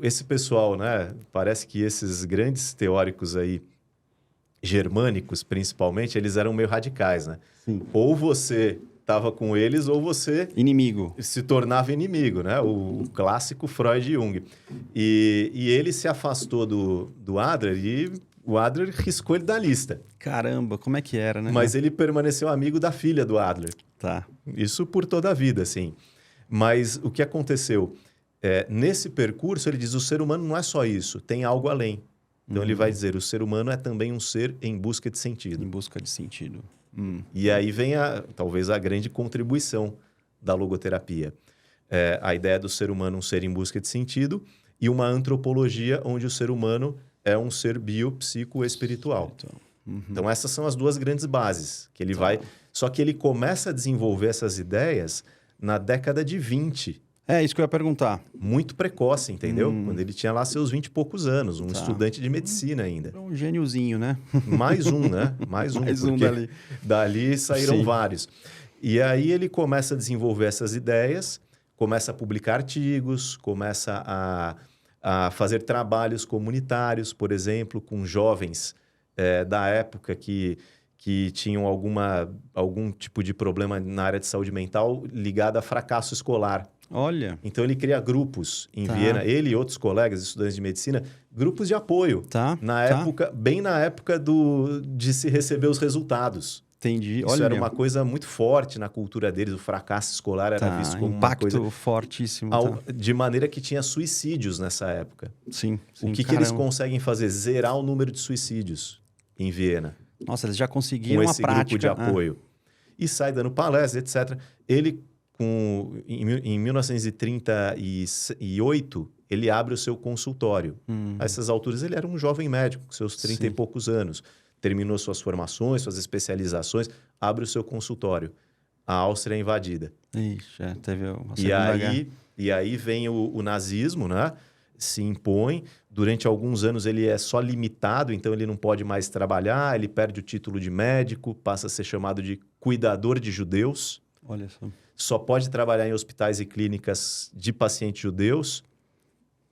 esse pessoal, né? Parece que esses grandes teóricos aí, germânicos principalmente, eles eram meio radicais, né? Sim. Ou você estava com eles, ou você Inimigo. se tornava inimigo, né? O clássico Freud e Jung. E ele se afastou do Adler e o Adler riscou ele da lista. Caramba, como é que era, né? Mas ele permaneceu amigo da filha do Adler. Tá. Isso por toda a vida, assim. Mas o que aconteceu? Nesse percurso, ele diz, o ser humano não é só isso, tem algo além. Então ele vai dizer, o ser humano é também um ser em busca de sentido. Em busca de sentido. E aí vem, talvez, a grande contribuição da logoterapia. A ideia do ser humano um ser em busca de sentido e uma antropologia onde o ser humano é um ser biopsico-espiritual. Então essas são as duas grandes bases que ele vai... Só que ele começa a desenvolver essas ideias na década de 20. É isso que eu ia perguntar. Muito precoce, entendeu? Quando ele tinha lá seus 20 e poucos anos, estudante de medicina ainda. Um gêniozinho, né? Mais um, né? Mais um. Mais um porque dali saíram Sim. vários. E aí ele começa a desenvolver essas ideias, começa a publicar artigos, começa a fazer trabalhos comunitários, por exemplo, com jovens da época que tinham algum tipo de problema na área de saúde mental ligado a fracasso escolar. Olha. Então ele cria grupos em Viena, ele e outros colegas, estudantes de medicina, grupos de apoio. Bem na época de se receber os resultados. Entendi. Isso era uma coisa muito forte na cultura deles, o fracasso escolar era visto como uma coisa... Impacto fortíssimo. De maneira que tinha suicídios nessa época. Sim. O que eles conseguem fazer? Zerar o número de suicídios em Viena. Nossa, eles já conseguiram com esse grupo de apoio. E sai dando palestras, etc. Ele... Em 1938, ele abre o seu consultório. A essas alturas, ele era um jovem médico, com seus 30 e poucos anos. Terminou suas formações, suas especializações, abre o seu consultório. A Áustria é invadida. Ixi, teve uma Segunda Guerra. E aí vem o nazismo, né? Se impõe. Durante alguns anos, ele é só limitado, então ele não pode mais trabalhar, ele perde o título de médico, passa a ser chamado de cuidador de judeus. Olha só. Só pode trabalhar em hospitais e clínicas de pacientes judeus.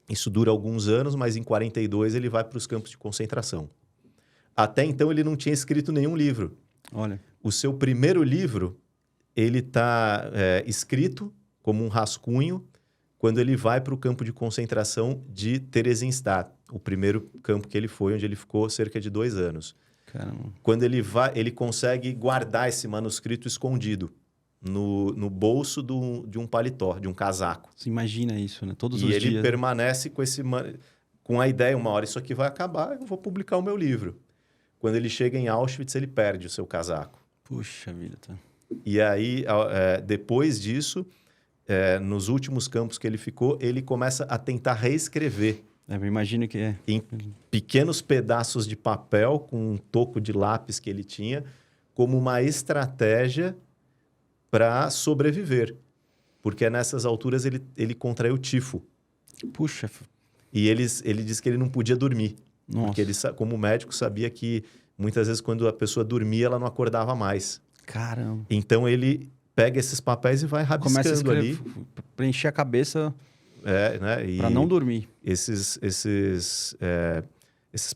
Isso dura alguns anos, mas em 42 ele vai para os campos de concentração. Até então ele não tinha escrito nenhum livro. Olha. O seu primeiro livro, ele está escrito como um rascunho quando ele vai para o campo de concentração de Theresienstadt, o primeiro campo que ele foi, onde ele ficou cerca de 2 anos. Caramba. Quando ele vai, ele consegue guardar esse manuscrito escondido no bolso de um paletó, de um casaco. Você imagina isso, né? Todos os dias. E ele permanece com a ideia, uma hora isso aqui vai acabar, eu vou publicar o meu livro. Quando ele chega em Auschwitz, ele perde o seu casaco. Puxa vida, tá. E aí, depois disso, nos últimos campos que ele ficou, ele começa a tentar reescrever. Eu imagino que em pequenos pedaços de papel, com um toco de lápis que ele tinha, como uma estratégia para sobreviver. porque nessas alturas ele contraiu tifo. Puxa, E ele disse que ele não podia dormir. nossa. Porque ele, como médico, sabia que muitas vezes quando a pessoa dormia, ela não acordava mais. Caramba. Então ele pega esses papéis e vai Começa a rabiscando ali. escrever, preencher a cabeça Né? E para não dormir. esses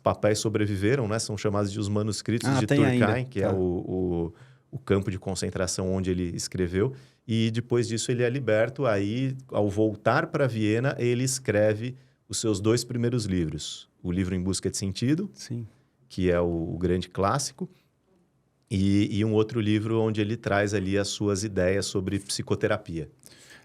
papéis sobreviveram, né? São chamados de os manuscritos de tem Turkheim, ainda. que Tá. é o campo de concentração onde ele escreveu. E depois disso ele é liberto. Aí, ao voltar para Viena, ele escreve os seus 2 primeiros livros. O livro Em Busca de Sentido, Sim. que é o grande clássico, e um outro livro onde ele traz ali as suas ideias sobre psicoterapia.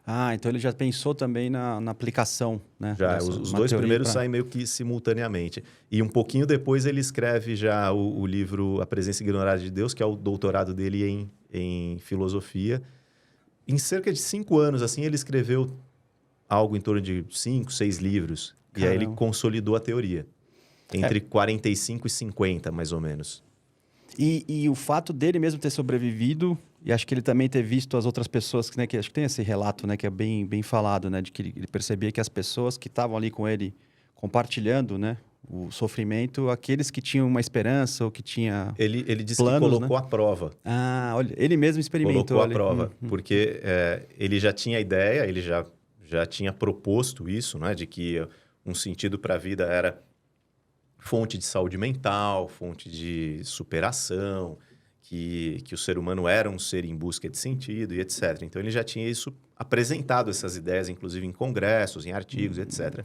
Ah, então ele já pensou também na aplicação, né? Já, dessa- os uma 2 teoria primeiros pra- saem meio que simultaneamente. E um pouquinho depois ele escreve já o livro A Presença Ignorada de Deus, que é o doutorado dele em filosofia. Em cerca de 5 anos, assim, ele escreveu algo em torno de 5, 6 livros. E aí ele Caramba. consolidou a teoria. Entre 45 e 50, mais ou menos. E o fato dele mesmo ter sobrevivido, e acho que ele também ter visto as outras pessoas, né, que acho que tem esse relato, né, que é bem falado, né, de que ele percebia que as pessoas que estavam ali com ele compartilhando, né, o sofrimento, aqueles que tinham uma esperança ou que tinha... Ele disse Planos, que colocou à prova. Ah, olha, ele mesmo experimentou. Colocou à olha. prova. Porque ele já tinha ideia, ele já tinha proposto isso, né? De que um sentido para a vida era fonte de saúde mental, fonte de superação, que o ser humano era um ser em busca de sentido e etc. Então, ele já tinha isso apresentado, essas ideias, inclusive em congressos, em artigos, etc.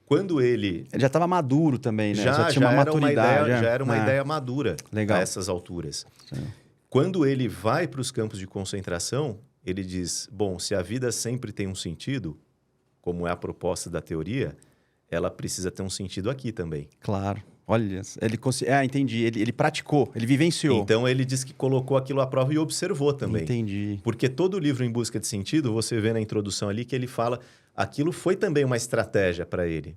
Quando ele... Ele já estava maduro também, né? Já tinha uma era uma maturidade. ideia, já era uma Ah, ideia madura legal. a essas alturas. Sim. Quando ele vai para os campos de concentração, ele diz, bom, se a vida sempre tem um sentido, como é a proposta da teoria, ela precisa ter um sentido aqui também. Claro. Olha, entendi. Ele praticou, ele vivenciou. Então, ele diz que colocou aquilo à prova e observou também. Entendi. Porque todo livro Em Busca de Sentido, você vê na introdução ali que ele fala, aquilo foi também uma estratégia para ele,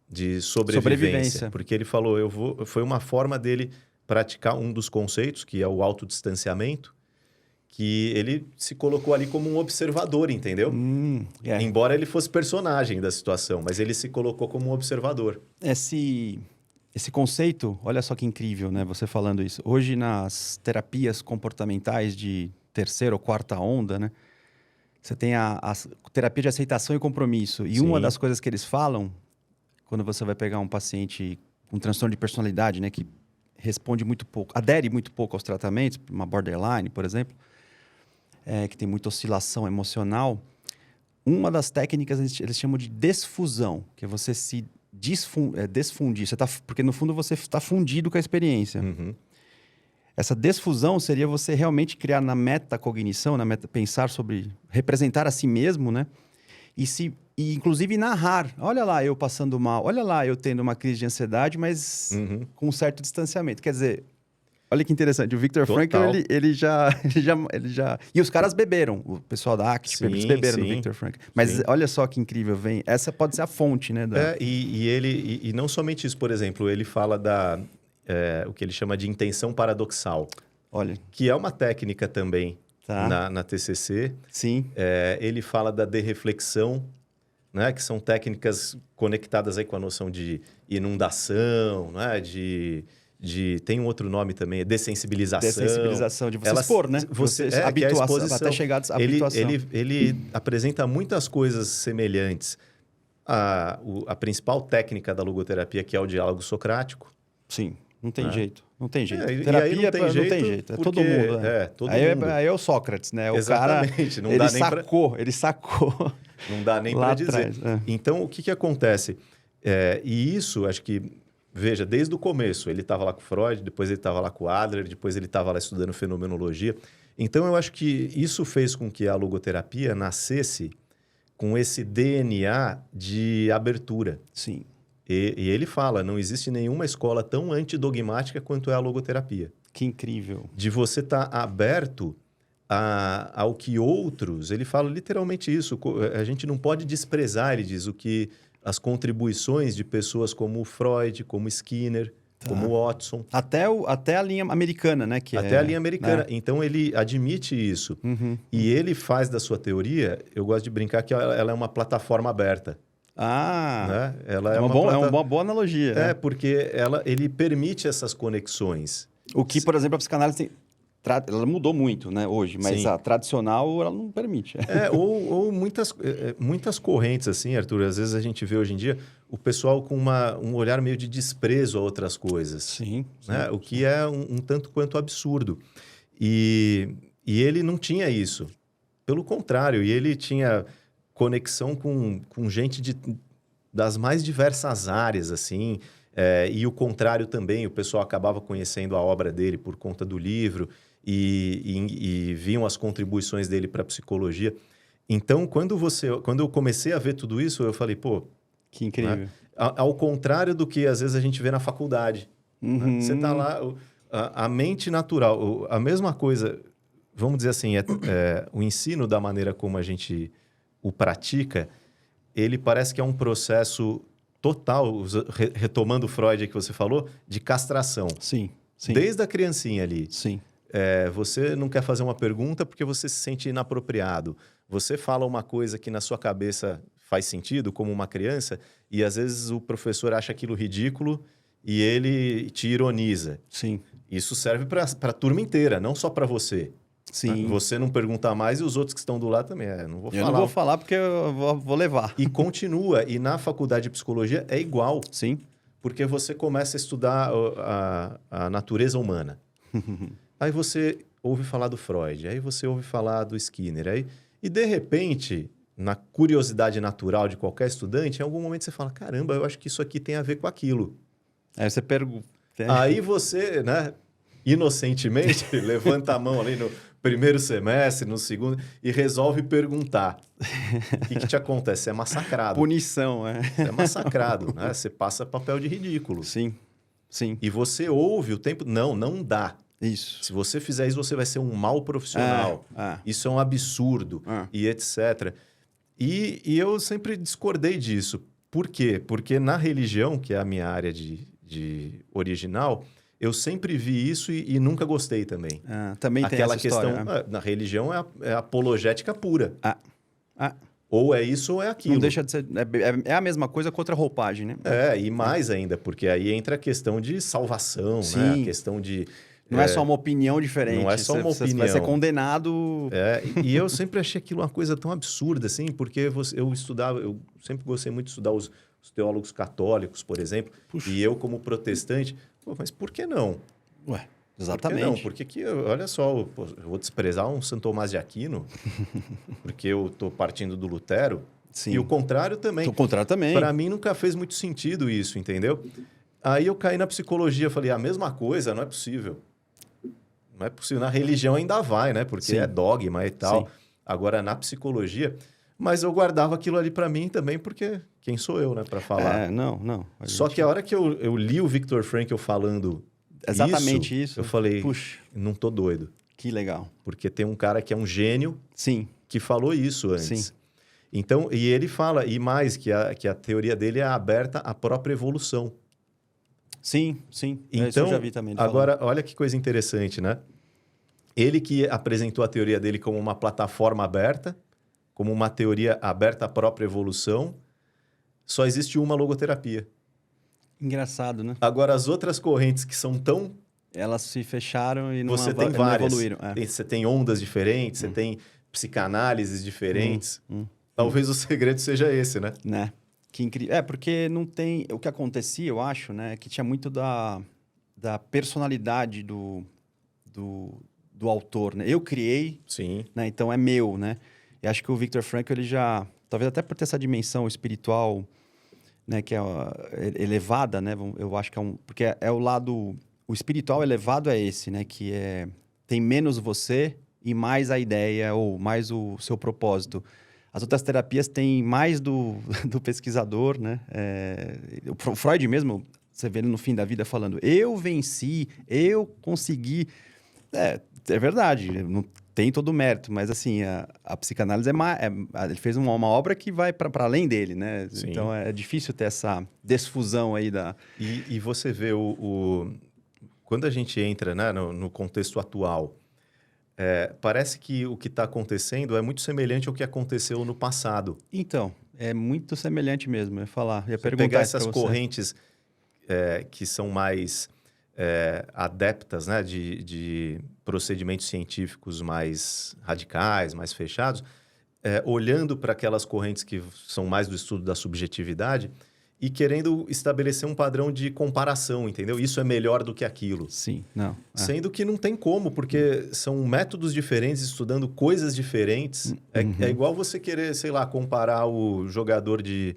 de sobrevivência. Porque ele falou, foi uma forma dele praticar um dos conceitos, que é o autodistanciamento, que ele se colocou ali como um observador, entendeu? Embora ele fosse personagem da situação, mas ele se colocou como um observador. Esse conceito, olha só que incrível, né? Você falando isso. Hoje, nas terapias comportamentais de terceira ou quarta onda, né? Você tem a terapia de aceitação e compromisso. E Sim. uma das coisas que eles falam, quando você vai pegar um paciente com transtorno de personalidade, né? Que responde muito pouco, adere muito pouco aos tratamentos, uma borderline, por exemplo, que tem muita oscilação emocional. Uma das técnicas eles chamam de desfusão, que é você se desfundir. Porque, no fundo, você está fundido com a experiência. Uhum. Essa desfusão seria você realmente criar na metacognição, pensar sobre... representar a si mesmo, né? E inclusive, narrar. Olha lá, eu passando mal. Olha lá, eu tendo uma crise de ansiedade, mas com um certo distanciamento. Quer dizer... Olha que interessante, o Viktor Frankl, ele já... E os caras beberam, o pessoal da ACT, eles beberam no Viktor Frankl. Mas olha só que incrível, essa pode ser a fonte, né? E não somente isso, por exemplo, ele fala o que ele chama de intenção paradoxal. Olha. Que é uma técnica também na TCC. Sim. Ele fala da derreflexão, né? Que são técnicas conectadas aí com a noção de inundação, né? Tem um outro nome também, dessensibilização. Dessensibilização, de você expor, né? Habituação. Até chegar à habituação. Ele apresenta muitas coisas semelhantes. A principal técnica da logoterapia, que é o diálogo socrático. Terapia não tem jeito. Terapia não tem jeito. É porque, todo mundo. Todo mundo. Aí é o Sócrates, né? Exatamente. O cara, ele sacou. Não dá nem para dizer. Então, o que acontece? E isso, acho que... Veja, desde o começo, ele estava lá com Freud, depois ele estava lá com Adler, depois ele estava lá estudando fenomenologia. Então, eu acho que isso fez com que a logoterapia nascesse com esse DNA de abertura. Sim. E ele fala, não existe nenhuma escola tão antidogmática quanto é a logoterapia. Que incrível. De você estar aberto ao que outros... Ele fala literalmente isso. A gente não pode desprezar, ele diz, as contribuições de pessoas como Freud, como Skinner, como o Watson. Até a linha americana, né? Até a linha americana. Né? Então, ele admite isso. E ele faz da sua teoria, eu gosto de brincar que ela é uma plataforma aberta. Né? Ela é uma boa analogia. É, porque ele permite essas conexões. O que, por exemplo, a psicanálise ela mudou muito, né, hoje, mas a tradicional ela não permite. Ou muitas correntes, assim, Arthur, às vezes a gente vê hoje em dia o pessoal com um olhar meio de desprezo a outras coisas. Sim. Né? O que é um tanto quanto absurdo. E ele não tinha isso. Pelo contrário, e ele tinha conexão com gente das mais diversas áreas, assim, e o contrário também, o pessoal acabava conhecendo a obra dele por conta do livro e viam as contribuições dele para a psicologia. Então, quando eu comecei a ver tudo isso, eu falei, pô... Que incrível. Né? Ao contrário do que às vezes a gente vê na faculdade. Né? Você está lá, a mente natural, a mesma coisa, vamos dizer assim, o ensino da maneira como a gente o pratica, ele parece que é um processo total, retomando Freud que você falou, de castração. Sim. Desde a criancinha ali. Sim. Você não quer fazer uma pergunta porque você se sente inapropriado. Você fala uma coisa que na sua cabeça faz sentido, como uma criança, e às vezes o professor acha aquilo ridículo e ele te ironiza. Sim. Isso serve para a turma inteira, não só para você. Sim. Você não pergunta mais e os outros que estão do lado também. Não vou falar. Eu não vou falar porque eu vou levar. E continua. E na faculdade de psicologia é igual. Sim. Porque você começa a estudar a natureza humana. Aí você ouve falar do Freud, aí você ouve falar do Skinner. E de repente, na curiosidade natural de qualquer estudante, em algum momento você fala, caramba, eu acho que isso aqui tem a ver com aquilo. Aí você pergunta. Aí você, né, inocentemente, levanta a mão ali no primeiro semestre, no segundo, e resolve perguntar. O que te acontece? Você é massacrado. Punição, Você é massacrado, né? Você passa papel de ridículo. Sim. E você ouve o tempo... Não dá. Isso. Se você fizer isso, você vai ser um mau profissional. Isso é um absurdo. E etc. E eu sempre discordei disso. Por quê? Porque na religião, que é a minha área de original, eu sempre vi isso e nunca gostei também. Também aquela tem essa questão. história, Na religião é apologética pura. Ah. Ou é isso ou é aquilo. Não deixa de ser... É a mesma coisa contra a roupagem, né? E mais ainda, porque aí entra a questão de salvação, né? A questão de... Não é só uma opinião diferente. Não é só uma opinião. Você vai ser condenado... E eu sempre achei aquilo uma coisa tão absurda, assim, porque eu sempre gostei muito de estudar os teólogos católicos, por exemplo. Puxa. E eu, como protestante, mas por que não? Exatamente. Por que não? Porque que, olha só, eu vou desprezar um Santo Tomás de Aquino, porque eu estou partindo do Lutero. Sim. E o contrário também. O contrário também. Para mim nunca fez muito sentido isso, entendeu? Aí eu caí na psicologia, falei, a mesma coisa, não é possível. Não é possível. Na religião ainda vai, né? Porque é dogma e tal. Sim. Agora, na psicologia... Mas eu guardava aquilo ali para mim também, porque quem sou eu, né? Para falar. Não. Só que a hora que eu li o Viktor Frankl falando exatamente isso, eu falei, puxa, não tô doido. Que legal. Porque tem um cara que é um gênio. Sim. Que falou isso antes. Sim. Então, e ele fala, e mais, que a teoria dele é aberta à própria evolução. Sim. Então, isso eu já vi também. Agora, olha que coisa interessante, né? Ele que apresentou a teoria dele como uma plataforma aberta, como uma teoria aberta à própria evolução, só existe uma logoterapia. Engraçado, né? Agora, as outras correntes que são tão... Elas se fecharam e não evoluíram. É. Você tem ondas diferentes, você tem psicanálises diferentes. Talvez o segredo seja esse, né? Que incrível. Porque não tem... O que acontecia, eu acho, né? Que tinha muito da personalidade do autor, né? Eu criei, sim, né? Então é meu, né? E acho que o Viktor Frankl, ele já... Talvez até por ter essa dimensão espiritual, né? Que é elevada, né? Eu acho que é porque é o lado... O espiritual elevado é esse, né? Que tem menos você e mais a ideia ou mais o seu propósito. As outras terapias têm mais do pesquisador, né? O Freud mesmo, você vê ele no fim da vida falando, eu venci, eu consegui... É verdade, tem todo o mérito, mas assim, a psicanálise ele fez uma obra que vai para além dele, né? Sim. Então é difícil ter essa desfusão aí da... E você vê quando a gente entra, né, no contexto atual, parece que o que está acontecendo é muito semelhante ao que aconteceu no passado. Então, é muito semelhante mesmo, ia perguntar Pegar isso pra essas você. correntes que são mais adeptas, né, de procedimentos científicos mais radicais, mais fechados, olhando para aquelas correntes que são mais do estudo da subjetividade e querendo estabelecer um padrão de comparação, entendeu? Isso é melhor do que aquilo. Sim, não. Sendo que não tem como, porque são métodos diferentes, estudando coisas diferentes. É igual você querer, sei lá, comparar o jogador de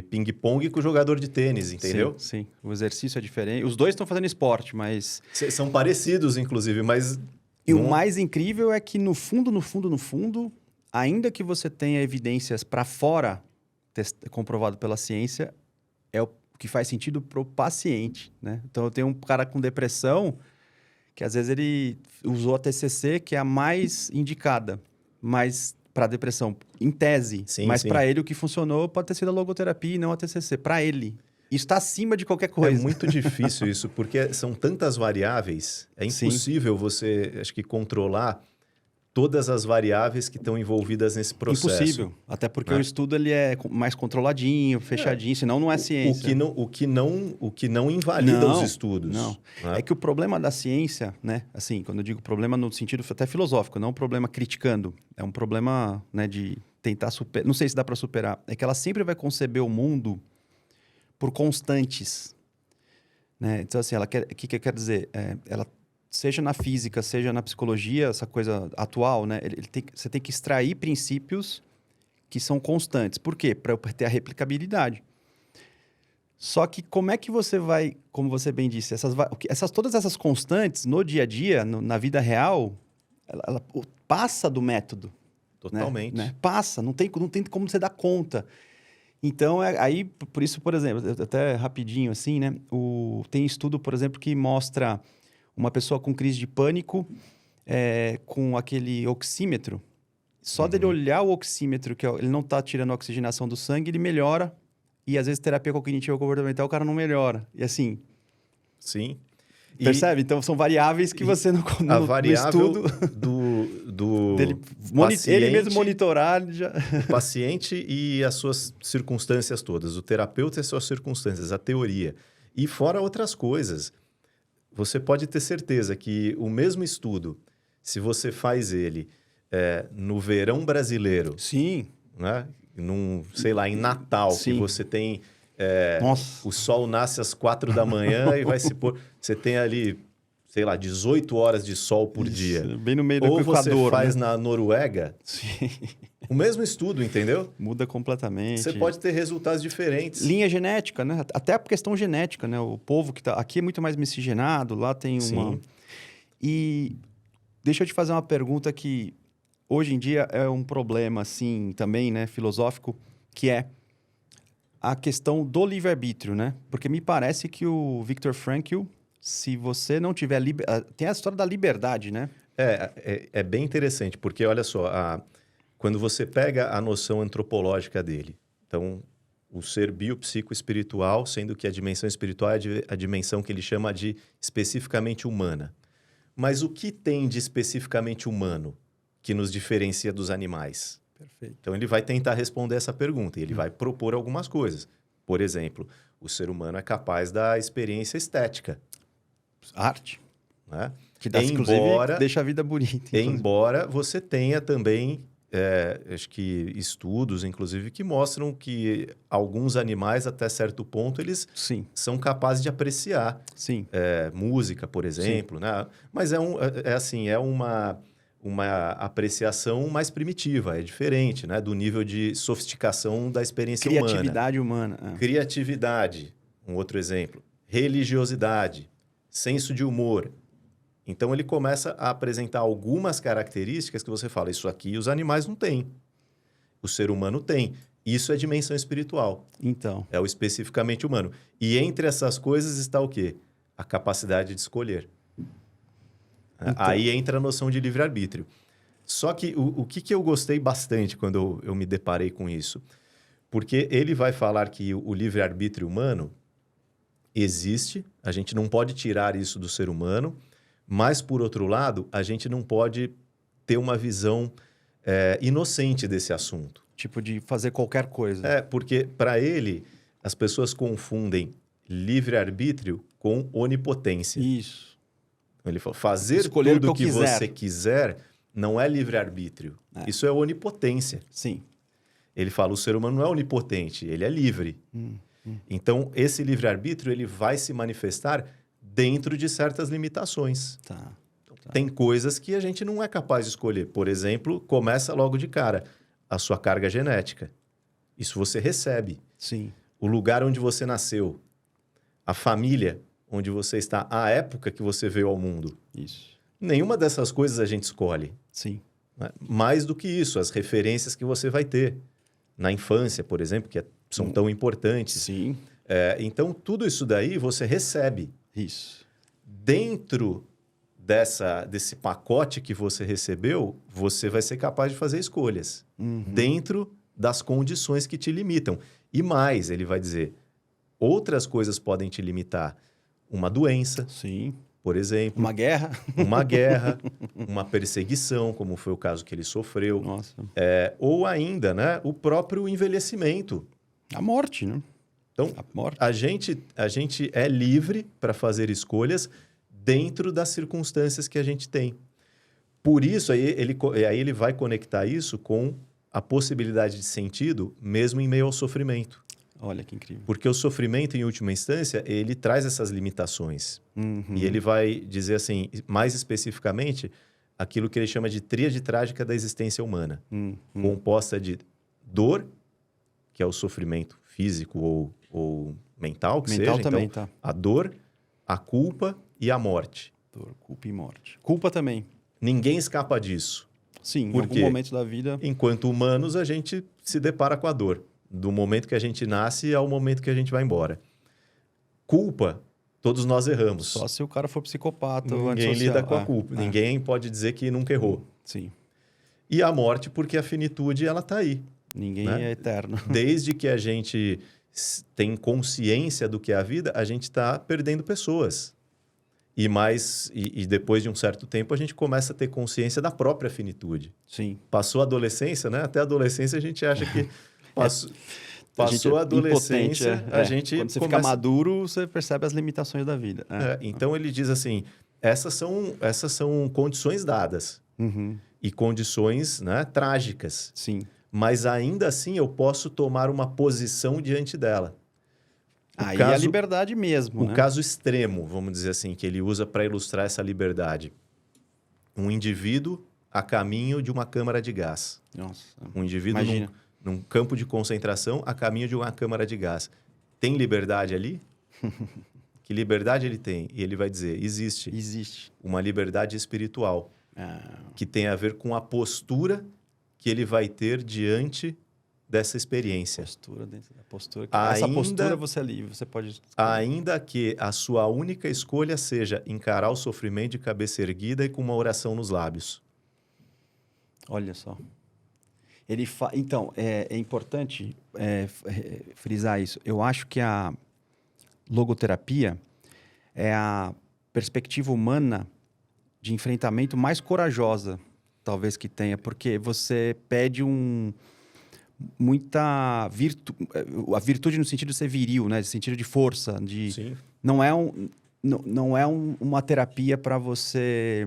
ping-pong com o jogador de tênis, entendeu? Sim, sim. O exercício é diferente. Os dois estão fazendo esporte, mas... São parecidos, inclusive, mas... E o mais incrível é que, no fundo, ainda que você tenha evidências para fora, comprovado pela ciência, é o que faz sentido para o paciente, né? Então, eu tenho um cara com depressão que, às vezes, ele usou a TCC, que é a mais indicada, mas para depressão, em tese. Sim, mas sim. para ele, o que funcionou pode ter sido a logoterapia e não a TCC. Para ele. Isso está acima de qualquer coisa. É muito difícil isso, porque são tantas variáveis, é impossível você, acho que, controlar todas as variáveis que estão envolvidas nesse processo. Impossível. Até porque o estudo ele é mais controladinho, fechadinho, senão não é ciência. O que não invalida os estudos. Não. Né? É que o problema da ciência, né? Assim, quando eu digo problema no sentido até filosófico, não um problema criticando. É um problema, né, de tentar superar. Não sei se dá para superar. É que ela sempre vai conceber o mundo por constantes. Né? Então, assim, o que quer dizer? Ela, seja na física, seja na psicologia, essa coisa atual, né? Você tem que extrair princípios que são constantes. Por quê? Para ter a replicabilidade. Só que como é que você vai, como você bem disse, todas essas constantes no dia a dia, na vida real, ela passa do método. Totalmente. Né? Passa, não tem como você dar conta. Então, aí, por isso, por exemplo, até rapidinho assim, né? Tem estudo, por exemplo, que mostra uma pessoa com crise de pânico com aquele oxímetro. Só dele olhar o oxímetro, que ele não está tirando a oxigenação do sangue, ele melhora. E às vezes terapia cognitiva comportamental, o cara não melhora. E assim... Sim. Percebe? Então, são variáveis que você não... A variável do paciente, ele mesmo monitorar... O paciente e as suas circunstâncias todas. O terapeuta e as suas circunstâncias, a teoria. E fora outras coisas. Você pode ter certeza que o mesmo estudo, se você faz ele no verão brasileiro... Sim. Né? Sei lá, em Natal, Sim. que você tem... o sol nasce às 4 da manhã e vai se pôr... Você tem ali, sei lá, 18 horas de sol por dia. Bem no meio do Ou Equador, você faz né? na Noruega. Sim. O mesmo estudo, entendeu? Muda completamente. Você pode ter resultados diferentes. Linha genética, né? Até a questão genética, né? O povo que tá... Aqui é muito mais miscigenado, lá tem uma... Sim. E deixa eu te fazer uma pergunta que hoje em dia é um problema, assim, também, né? Filosófico, que é a questão do livre-arbítrio, né? Porque me parece que o Viktor Frankl, se você não tiver... Tem a história da liberdade, né? É bem interessante, porque olha só, quando você pega a noção antropológica dele, então, o ser biopsico-espiritual, sendo que a dimensão espiritual é a dimensão que ele chama de especificamente humana. Mas o que tem de especificamente humano que nos diferencia dos animais? Perfeito. Então, ele vai tentar responder essa pergunta e ele vai propor algumas coisas. Por exemplo, o ser humano é capaz da experiência estética. Arte. Né? Que dá, inclusive, deixa a vida bonita. Inclusive. Embora você tenha também, acho que estudos, inclusive, que mostram que alguns animais, até certo ponto, eles são capazes de apreciar música, por exemplo. Né? Mas é uma apreciação mais primitiva, é diferente, né? Do nível de sofisticação da experiência humana. Criatividade humana. Criatividade, um outro exemplo. Religiosidade, senso de humor. Então, ele começa a apresentar algumas características que você fala, isso aqui os animais não têm. O ser humano tem. Isso é dimensão espiritual. Então. É o especificamente humano. E entre essas coisas está o quê? A capacidade de escolher. Então. Aí entra a noção de livre-arbítrio. Só que o que eu gostei bastante quando eu me deparei com isso? Porque ele vai falar que o livre-arbítrio humano existe, a gente não pode tirar isso do ser humano, mas, por outro lado, a gente não pode ter uma visão inocente desse assunto. Tipo de fazer qualquer coisa. Porque, para ele, as pessoas confundem livre-arbítrio com onipotência. Isso. Ele falou, fazer Escolher tudo o que eu quiser. você quiser não é livre-arbítrio. Isso é onipotência. Sim. Ele fala, o ser humano não é onipotente, ele é livre. Então, esse livre-arbítrio ele vai se manifestar dentro de certas limitações. Tá. Tem coisas que a gente não é capaz de escolher. Por exemplo, começa logo de cara, a sua carga genética. Isso você recebe. Sim. O lugar onde você nasceu, a família onde você está, a época que você veio ao mundo. Isso. Nenhuma dessas coisas a gente escolhe. Sim. Né? Mais do que isso, as referências que você vai ter. Na infância, por exemplo, que são tão importantes. Sim. Então, tudo isso daí você recebe. Isso. Dentro desse pacote que você recebeu, você vai ser capaz de fazer escolhas. Dentro das condições que te limitam. E mais, ele vai dizer, outras coisas podem te limitar. Uma doença, Sim. por exemplo. Uma guerra. Uma guerra, uma perseguição, como foi o caso que ele sofreu. Nossa. Ou ainda, né, o próprio envelhecimento. A morte, né? Então, A morte. a gente é livre para fazer escolhas dentro das circunstâncias que a gente tem. Por isso, aí ele vai conectar isso com a possibilidade de sentido, mesmo em meio ao sofrimento. Olha que incrível. Porque o sofrimento, em última instância, ele traz essas limitações. E ele vai dizer assim, mais especificamente, aquilo que ele chama de tríade trágica da existência humana. Composta de dor, que é o sofrimento físico ou mental, que Mental seja. também, Então, tá. a dor, a culpa e a morte. Dor, culpa e morte. Culpa também. Ninguém escapa disso. Sim, Por em quê? algum momento da vida. Enquanto humanos, a gente se depara com a dor. Do momento que a gente nasce ao momento que a gente vai embora. Culpa, todos nós erramos. Só se o cara for psicopata ou Ninguém antissocial. lida com a culpa. Ninguém pode dizer que nunca errou. Sim. E a morte, porque a finitude, ela está aí. Ninguém Né? é eterno. Desde que a gente tem consciência do que é a vida, a gente está perdendo pessoas. E depois de um certo tempo, a gente começa a ter consciência da própria finitude. Sim. Passou a adolescência, né? Até a adolescência a gente acha que... Passou a impotente, adolescência, a gente quando você começa... fica maduro, você percebe as limitações da vida. Então, ele diz assim, essas são condições dadas. E condições, né, trágicas. Sim. Mas ainda assim eu posso tomar uma posição diante dela. Aí é a liberdade mesmo, né? O caso extremo, vamos dizer assim, que ele usa para ilustrar essa liberdade. Um indivíduo a caminho de uma câmara de gás. Nossa. Um indivíduo num campo de concentração a caminho de uma câmara de gás. Tem liberdade ali? Que liberdade ele tem? E ele vai dizer, existe. Existe. Uma liberdade espiritual. Que tem a ver com a postura que ele vai ter diante dessa experiência. Essa postura você é livre, você pode escolher. Ainda que a sua única escolha seja encarar o sofrimento de cabeça erguida e com uma oração nos lábios. Olha só. Então, é importante frisar isso. Eu acho que a logoterapia é a perspectiva humana de enfrentamento mais corajosa, talvez, que tenha, porque você pede muita virtude, a virtude no sentido de ser viril, né? No sentido de força, Sim. Não é uma terapia para você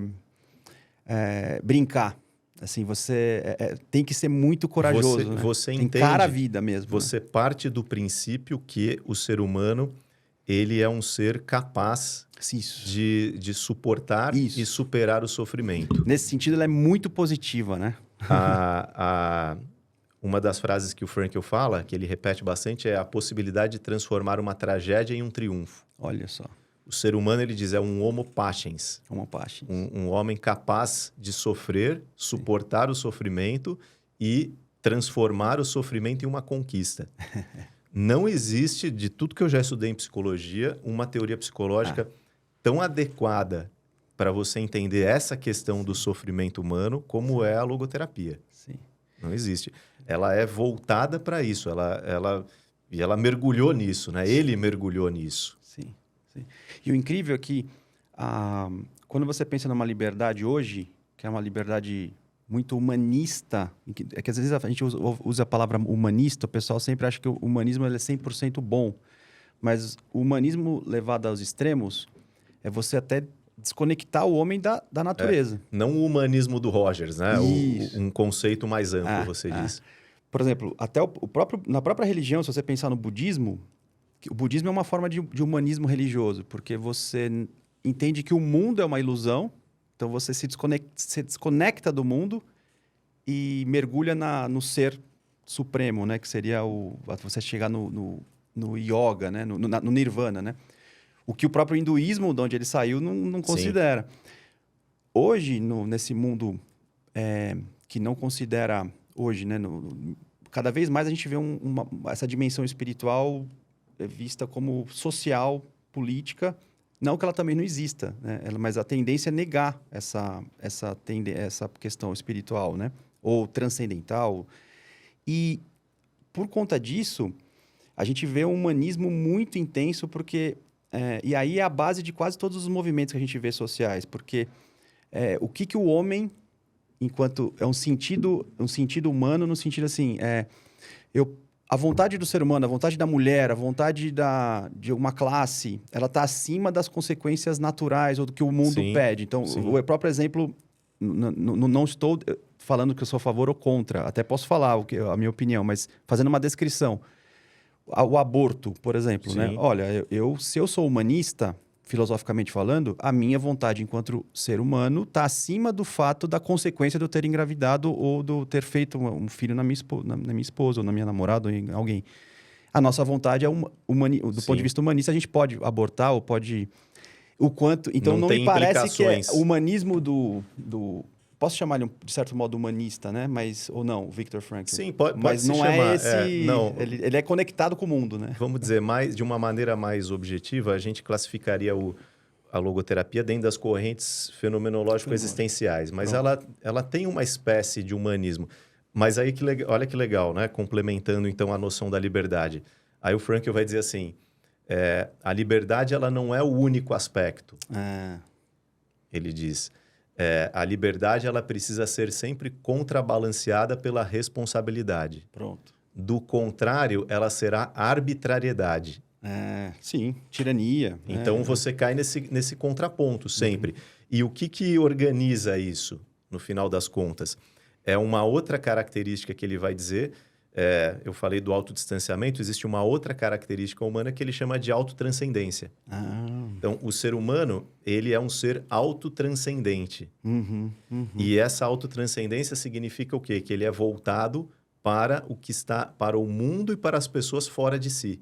brincar. Assim, você tem que ser muito corajoso. Você né? entende. Encara a vida mesmo. Você parte do princípio que o ser humano ele é um ser capaz de suportar e superar o sofrimento. Nesse sentido, ela é muito positiva, né? Uma das frases que o Frankl fala, que ele repete bastante, é a possibilidade de transformar uma tragédia em um triunfo. Olha só. O ser humano, ele diz, é um homo patiens. Homo patiens. Um homem capaz de sofrer, suportar o sofrimento e transformar o sofrimento em uma conquista. Não existe, de tudo que eu já estudei em psicologia, uma teoria psicológica tão adequada para você entender essa questão do sofrimento humano como é a logoterapia. Sim. Não existe. Ela é voltada para isso. E ela mergulhou nisso, né? Ele mergulhou nisso. Sim, sim. E o incrível é que quando você pensa numa liberdade hoje, que é uma liberdade muito humanista, é que às vezes a gente usa a palavra humanista, o pessoal sempre acha que o humanismo ele é 100% bom. Mas o humanismo levado aos extremos é você até desconectar o homem da natureza. Não o humanismo do Rogers, né? Um conceito mais amplo, você diz. Por exemplo, até na própria religião, se você pensar no budismo, o budismo é uma forma de humanismo religioso, porque você entende que o mundo é uma ilusão, então você se desconecta do mundo e mergulha no ser supremo, né? Que seria você chegar no yoga, né? No nirvana, né? O que o próprio hinduísmo, de onde ele saiu, não considera. Hoje, nesse mundo que não considera... Hoje, né? Cada vez mais a gente vê essa dimensão espiritual vista como social, política. Não que ela também não exista, né? Mas a tendência é negar essa questão espiritual, né? Ou transcendental. E, por conta disso, a gente vê um humanismo muito intenso, porque... e aí é a base de quase todos os movimentos que a gente vê sociais, porque o que o homem, enquanto é um sentido humano, no sentido assim, a vontade do ser humano, a vontade da mulher, a vontade de uma classe, ela está acima das consequências naturais ou do que o mundo pede. Então, o próprio exemplo, não estou falando que eu sou a favor ou contra, até posso falar a minha opinião, mas fazendo uma descrição. O aborto, por exemplo, né? Olha, se eu sou humanista, filosoficamente falando, a minha vontade enquanto ser humano está acima do fato da consequência de eu ter engravidado ou de eu ter feito um filho na minha esposa, ou na minha namorada, ou em alguém. A nossa vontade é do ponto de vista humanista, a gente pode abortar ou pode... O quanto... Então, não me parece que é o humanismo posso chamar ele, de certo modo, humanista, né? Mas, ou não, Viktor Frankl. Sim, pode mas se não chamar. É esse... Não. Ele é conectado com o mundo, né? Vamos dizer, de uma maneira mais objetiva, a gente classificaria a logoterapia dentro das correntes fenomenológico-existenciais. Mas ela tem uma espécie de humanismo. Mas aí, olha que legal, né? Complementando, então, a noção da liberdade. Aí o Frankl vai dizer assim, a liberdade ela não é o único aspecto. Ele diz... a liberdade ela precisa ser sempre contrabalanceada pela responsabilidade. Pronto. Do contrário, ela será arbitrariedade. Sim, tirania. Então, você cai nesse contraponto sempre. E o que organiza isso, no final das contas? É uma outra característica que ele vai dizer... eu falei do autodistanciamento, existe uma outra característica humana que ele chama de autotranscendência. Então, o ser humano, ele é um ser autotranscendente. E essa autotranscendência significa o quê? Que ele é voltado para o que está, para o mundo e para as pessoas fora de si.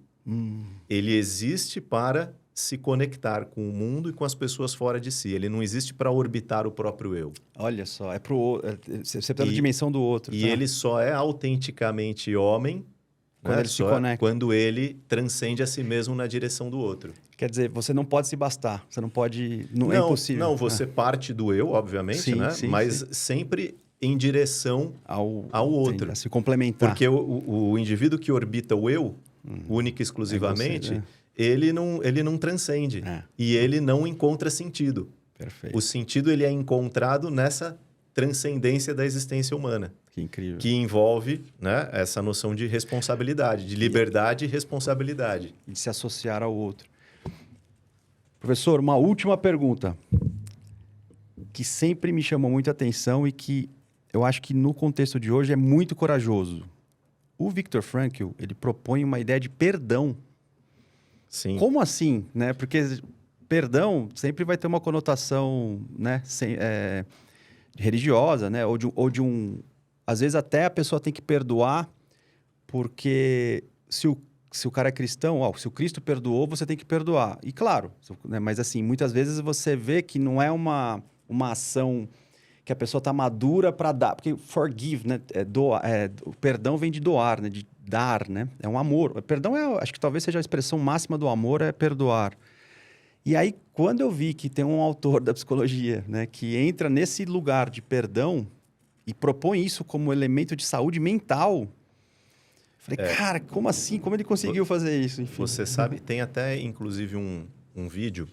Ele existe para se conectar com o mundo e com as pessoas fora de si. Ele não existe para orbitar o próprio eu. Olha só, você está na dimensão do outro. E ele só é autenticamente homem quando ele se conecta. Quando ele transcende a si mesmo na direção do outro. Quer dizer, você não pode se bastar. Você não pode... Não, é impossível. Não, você parte do eu, obviamente, né? Mas sempre em direção ao outro. A se complementar. Porque o indivíduo que orbita o eu, única e exclusivamente... Ele não transcende e ele não encontra sentido. Perfeito. O sentido ele é encontrado nessa transcendência da existência humana. Que incrível. Que envolve, né, essa noção de responsabilidade, de liberdade e responsabilidade. E de se associar ao outro. Professor, uma última pergunta que sempre me chamou muita atenção e que eu acho que no contexto de hoje é muito corajoso. O Viktor Frankl, ele propõe uma ideia de perdão. Sim. Como assim, né? Porque perdão sempre vai ter uma conotação, né, religiosa, né? Ou de um... Às vezes até a pessoa tem que perdoar porque se o cara é cristão, se o Cristo perdoou, você tem que perdoar. E claro, né, mas assim, muitas vezes você vê que não é uma ação que a pessoa está madura para dar. Porque forgive, né? O perdão vem de doar, né? De dar, né? É um amor. O perdão acho que talvez seja a expressão máxima do amor, é perdoar. E aí, quando eu vi que tem um autor da psicologia, né, que entra nesse lugar de perdão e propõe isso como elemento de saúde mental, falei, cara, como assim? Como ele conseguiu fazer isso? Enfim. Você sabe, tem até, inclusive, um vídeo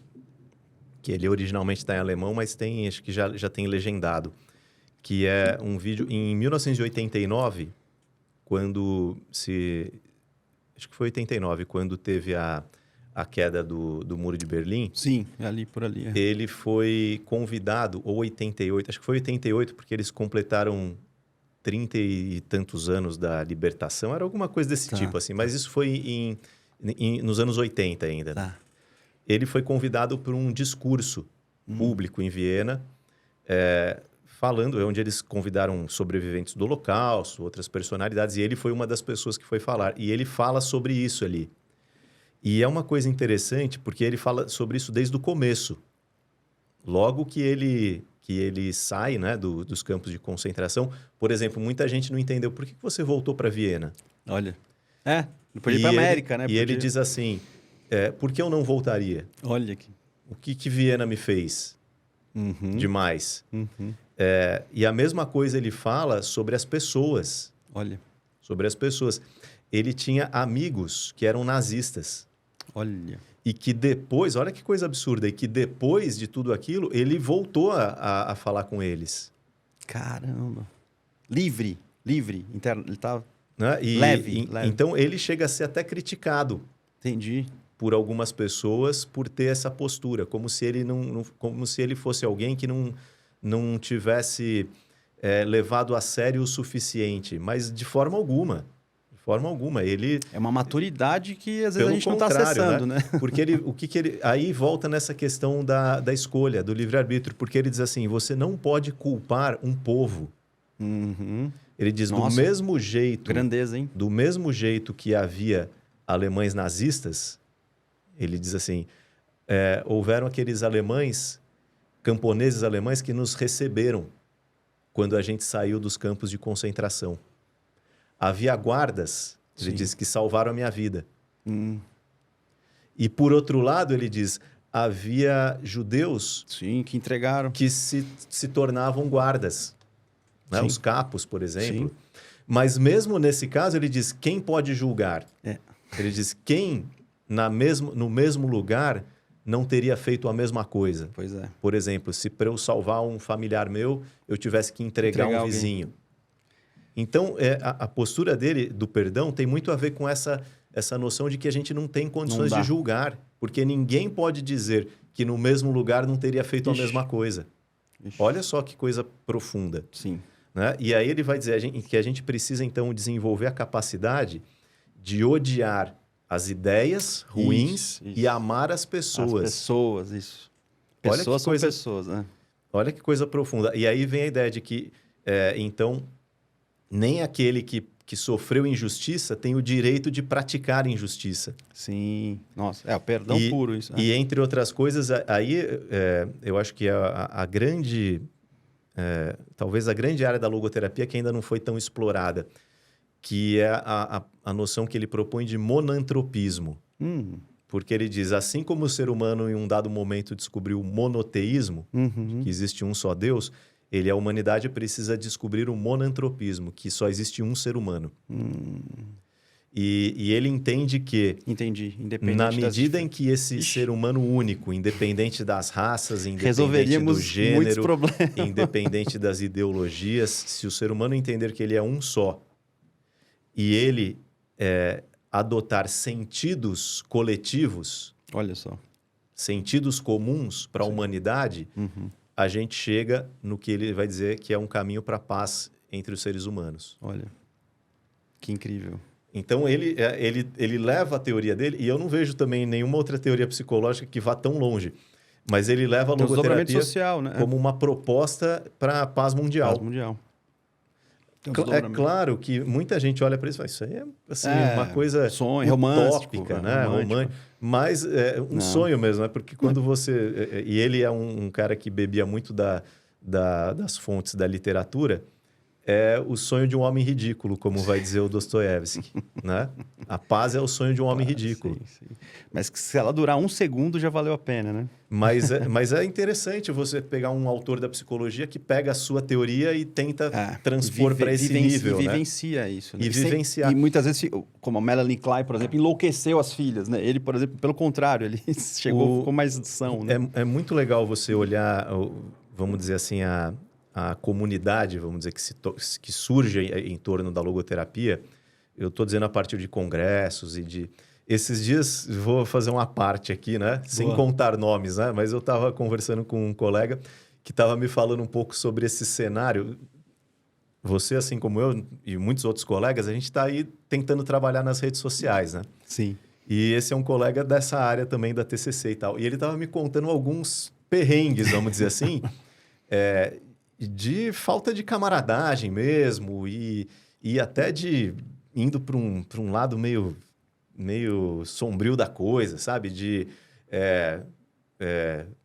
que ele originalmente está em alemão, mas tem, acho que já tem legendado, que é um vídeo em 1989, acho que foi 89, quando teve a queda do Muro de Berlim. Sim, ali por ali. É. Ele foi convidado, ou 88, acho que foi 88, porque eles completaram 30 e tantos anos da libertação, era alguma coisa desse tipo, assim, mas isso foi nos anos 80 ainda. Né? Ele foi convidado para um discurso público em Viena, falando, onde eles convidaram sobreviventes do Holocausto, outras personalidades, e ele foi uma das pessoas que foi falar. E ele fala sobre isso ali. E é uma coisa interessante, porque ele fala sobre isso desde o começo. Logo que ele sai, né, dos campos de concentração, por exemplo, muita gente não entendeu por que você voltou para Viena. Olha. Depois ir para América, né? E ele diz assim, por que eu não voltaria? Olha aqui. O que Viena me fez demais? E a mesma coisa ele fala sobre as pessoas. Olha. Sobre as pessoas. Ele tinha amigos que eram nazistas. Olha. E que depois, olha que coisa absurda, e que depois de tudo aquilo, ele voltou a falar com eles. Caramba. Livre. Interno. Ele tá leve. Então, ele chega a ser até criticado. Entendi. Por algumas pessoas por ter essa postura, como se ele como se ele fosse alguém que não tivesse levado a sério o suficiente, mas de forma alguma. Ele é uma maturidade que às vezes a gente não está acessando, né? Porque aí volta nessa questão da escolha, do livre-arbítrio, porque ele diz assim, você não pode culpar um povo. Ele diz, Nossa, do mesmo jeito... Grandeza, hein? Do mesmo jeito que havia alemães nazistas, ele diz assim, houveram aqueles camponeses alemães que nos receberam quando a gente saiu dos campos de concentração. Havia guardas, ele diz, que salvaram a minha vida. E, por outro lado, ele diz, havia judeus... Sim, que entregaram. Que se tornavam guardas. Né? Os capos, por exemplo. Sim. Mas mesmo nesse caso, ele diz, quem pode julgar? Ele diz, quem no mesmo lugar não teria feito a mesma coisa? Pois é. Por exemplo, se para eu salvar um familiar meu, eu tivesse que entregar um alguém. vizinho. Então, a postura dele, do perdão, tem muito a ver com essa noção de que a gente não tem condições de julgar. Porque ninguém pode dizer que no mesmo lugar não teria feito a mesma coisa. Olha só que coisa profunda. Sim. Né? E aí ele vai dizer que a gente precisa, então, desenvolver a capacidade de odiar as ideias ruins e amar as pessoas. As pessoas, isso. Pessoas são pessoas, né? Olha que coisa profunda. E aí vem a ideia de que, então, nem aquele que sofreu injustiça tem o direito de praticar injustiça. Sim. Nossa, o perdão puro isso. E, entre outras coisas, aí eu acho que a grande... talvez a grande área da logoterapia que ainda não foi tão explorada, que é a noção que ele propõe de monantropismo. Porque ele diz, assim como o ser humano em um dado momento descobriu o monoteísmo, que existe um só Deus, a humanidade precisa descobrir o monantropismo, que só existe um ser humano. E ele entende que, na medida em que esse ser humano único, independente das raças, independente do gênero, independente das ideologias, se o ser humano entender que ele é um só, e ele adotar sentidos coletivos, olha só, sentidos comuns para a humanidade, a gente chega no que ele vai dizer que é um caminho para a paz entre os seres humanos. Olha, que incrível. Então, ele leva a teoria dele, e eu não vejo também nenhuma outra teoria psicológica que vá tão longe, mas ele leva a logoterapia social, né? Como uma proposta para a paz mundial. Paz mundial. É claro que muita gente olha para isso e fala, isso aí é assim, uma coisa sonho, utópica, né? Romântico. Mas é um sonho mesmo, né? Porque quando você... E ele é um cara que bebia muito das fontes da literatura. é o sonho de um homem ridículo, como vai dizer o Dostoiévski, né? A paz é o sonho de um homem ridículo. Sim, sim. Mas se ela durar 1 segundo, já valeu a pena, né? Mas é interessante você pegar um autor da psicologia que pega a sua teoria e tenta transpor para esse nível, e né? vivencia isso. Né? E vivenciar. E muitas vezes, como a Melanie Klein, por exemplo, enlouqueceu as filhas, né? Ele, por exemplo, pelo contrário, ele ficou mais são, né? É muito legal você olhar, vamos dizer assim, a comunidade, vamos dizer, que surge em torno da logoterapia. Eu estou dizendo a partir de congressos e de... Esses dias, vou fazer uma parte aqui, né? Sem contar nomes, né? Mas eu estava conversando com um colega que estava me falando um pouco sobre esse cenário. Você, assim como eu e muitos outros colegas, a gente está aí tentando trabalhar nas redes sociais, né? Sim. E esse é um colega dessa área também da TCC e tal. E ele estava me contando alguns perrengues, vamos dizer assim, de falta de camaradagem mesmo e até de indo para um lado meio sombrio da coisa, sabe? De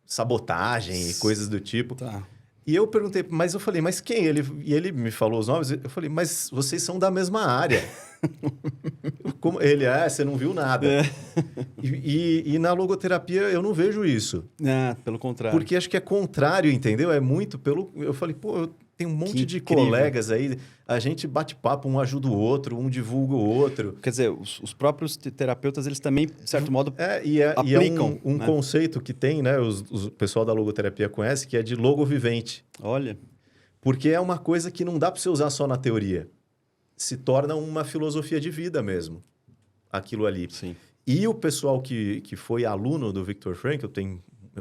sabotagem e coisas do tipo. Tá. E eu perguntei, mas eu falei, mas quem? E ele me falou os nomes, eu falei, mas vocês são da mesma área. Como ele, você não viu nada. E na logoterapia eu não vejo isso. Pelo contrário. Porque acho que é contrário, entendeu? É muito pelo... Eu falei, pô, eu tenho um monte de colegas aí, a gente bate papo, um ajuda o outro, um divulga o outro. Quer dizer, os próprios terapeutas, eles também, de certo modo, aplicam. E é um conceito que tem, né? O pessoal da logoterapia conhece, que é de logo vivente. Olha. Porque é uma coisa que não dá para você usar só na teoria. Se torna uma filosofia de vida mesmo, aquilo ali. Sim. E o pessoal que foi aluno do Viktor Frankl,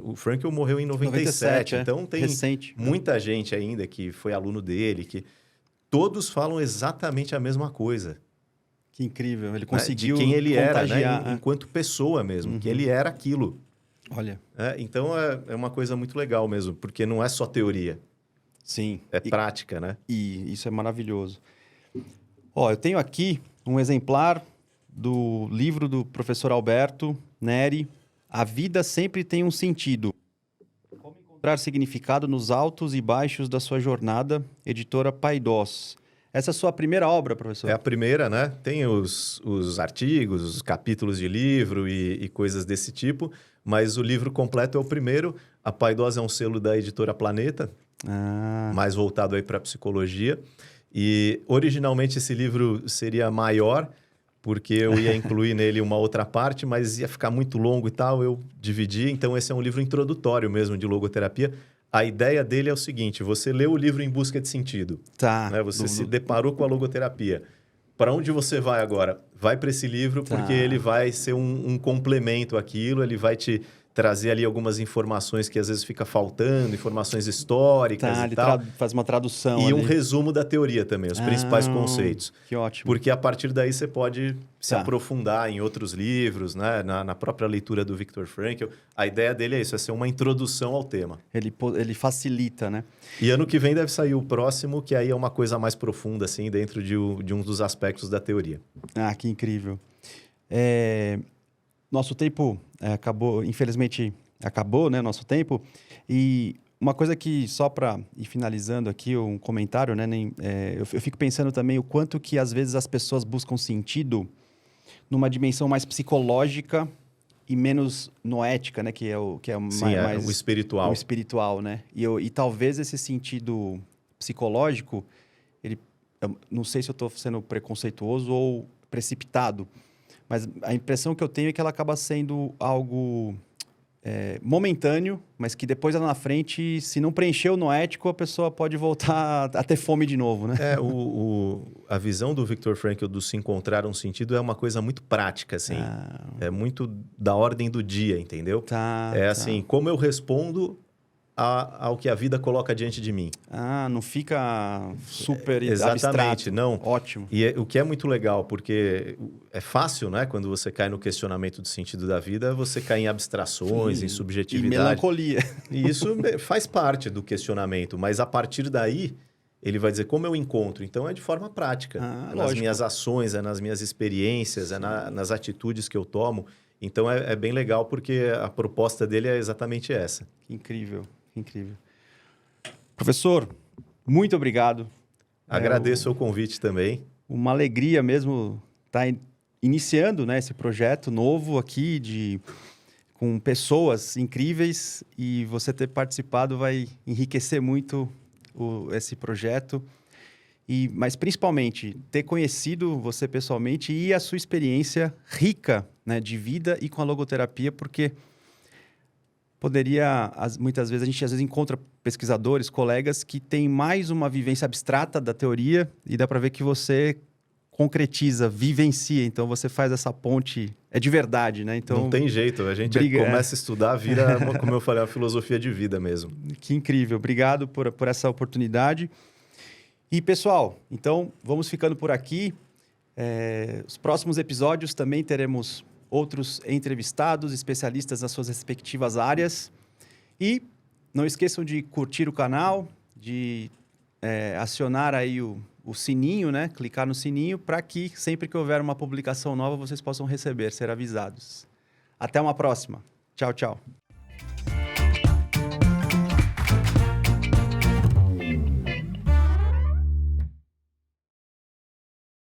o Frankl morreu em 97, então tem recente, muita gente ainda que foi aluno dele, que todos falam exatamente a mesma coisa. Que incrível, ele conseguiu de quem ele contagiar, era, né? Enquanto pessoa mesmo, que ele era aquilo. Olha. Então é uma coisa muito legal mesmo, porque não é só teoria. Sim. É prática, né? E isso é maravilhoso. Eu tenho aqui um exemplar do livro do professor Alberto Neri, A Vida Sempre Tem um Sentido. Como encontrar significado nos altos e baixos da sua jornada, editora Paidós. Essa é a sua primeira obra, professor? É a primeira, né? Tem os artigos, os capítulos de livro e coisas desse tipo, mas o livro completo é o primeiro. A Paidós é um selo da editora Planeta, mais voltado aí para a psicologia. E originalmente esse livro seria maior, porque eu ia incluir nele uma outra parte, mas ia ficar muito longo e tal, eu dividi. Então esse é um livro introdutório mesmo de logoterapia. A ideia dele é o seguinte, você lê o livro em busca de sentido. Tá. Né? Você se deparou com a logoterapia. Para onde você vai agora? Vai para esse livro, porque ele vai ser um complemento àquilo, ele vai te trazer ali algumas informações que às vezes fica faltando, informações históricas e tal. Faz uma tradução e ali. um resumo da teoria também, os principais conceitos. Que ótimo. Porque a partir daí você pode se aprofundar em outros livros, né? Na própria leitura do Viktor Frankl. A ideia dele é isso, é ser uma introdução ao tema. Ele facilita, né? E ano que vem deve sair o próximo, que aí é uma coisa mais profunda, assim, dentro de um dos aspectos da teoria. Que incrível. Nosso tempo acabou, infelizmente, acabou, né? Nosso tempo. E uma coisa que, só para ir finalizando aqui, um comentário, né? Eu fico pensando também o quanto que, às vezes, as pessoas buscam sentido numa dimensão mais psicológica e menos noética, né? Que é mais o espiritual. O espiritual, né? E talvez esse sentido psicológico, eu não sei se eu estou sendo preconceituoso ou precipitado, mas a impressão que eu tenho é que ela acaba sendo algo momentâneo, mas que depois lá na frente, se não preencher o noético, a pessoa pode voltar a ter fome de novo, né? A visão do Viktor Frankl do se encontrar um sentido é uma coisa muito prática, assim. É muito da ordem do dia, entendeu? Assim, como eu respondo ao que a vida coloca diante de mim. Não fica super Exatamente, abstrato. não. Ótimo. E o que é muito legal, porque é fácil, né? Quando você cai no questionamento do sentido da vida, você cai em abstrações, em subjetividade. E melancolia. E isso faz parte do questionamento, mas a partir daí, ele vai dizer como eu encontro. Então, é de forma prática. Nas minhas ações, nas minhas experiências, nas atitudes que eu tomo. Então, é bem legal, porque a proposta dele é exatamente essa. Incrível. Incrível. Professor, muito obrigado. Agradeço o convite também. Uma alegria mesmo estar iniciando, né, esse projeto novo aqui com pessoas incríveis, e você ter participado vai enriquecer muito esse projeto. Mas principalmente ter conhecido você pessoalmente e a sua experiência rica, né, de vida e com a logoterapia, porque muitas vezes a gente encontra pesquisadores, colegas que têm mais uma vivência abstrata da teoria, e dá para ver que você concretiza, vivencia, então você faz essa ponte, é de verdade, né? Então, não tem jeito, a gente começa a estudar, vira, como eu falei, uma filosofia de vida mesmo. Que incrível, obrigado por essa oportunidade. E pessoal, então vamos ficando por aqui. Os próximos episódios também teremos outros entrevistados, especialistas nas suas respectivas áreas. E não esqueçam de curtir o canal, de acionar aí o sininho, né? Clicar no sininho para que sempre que houver uma publicação nova vocês possam ser avisados. Até uma próxima. Tchau, tchau.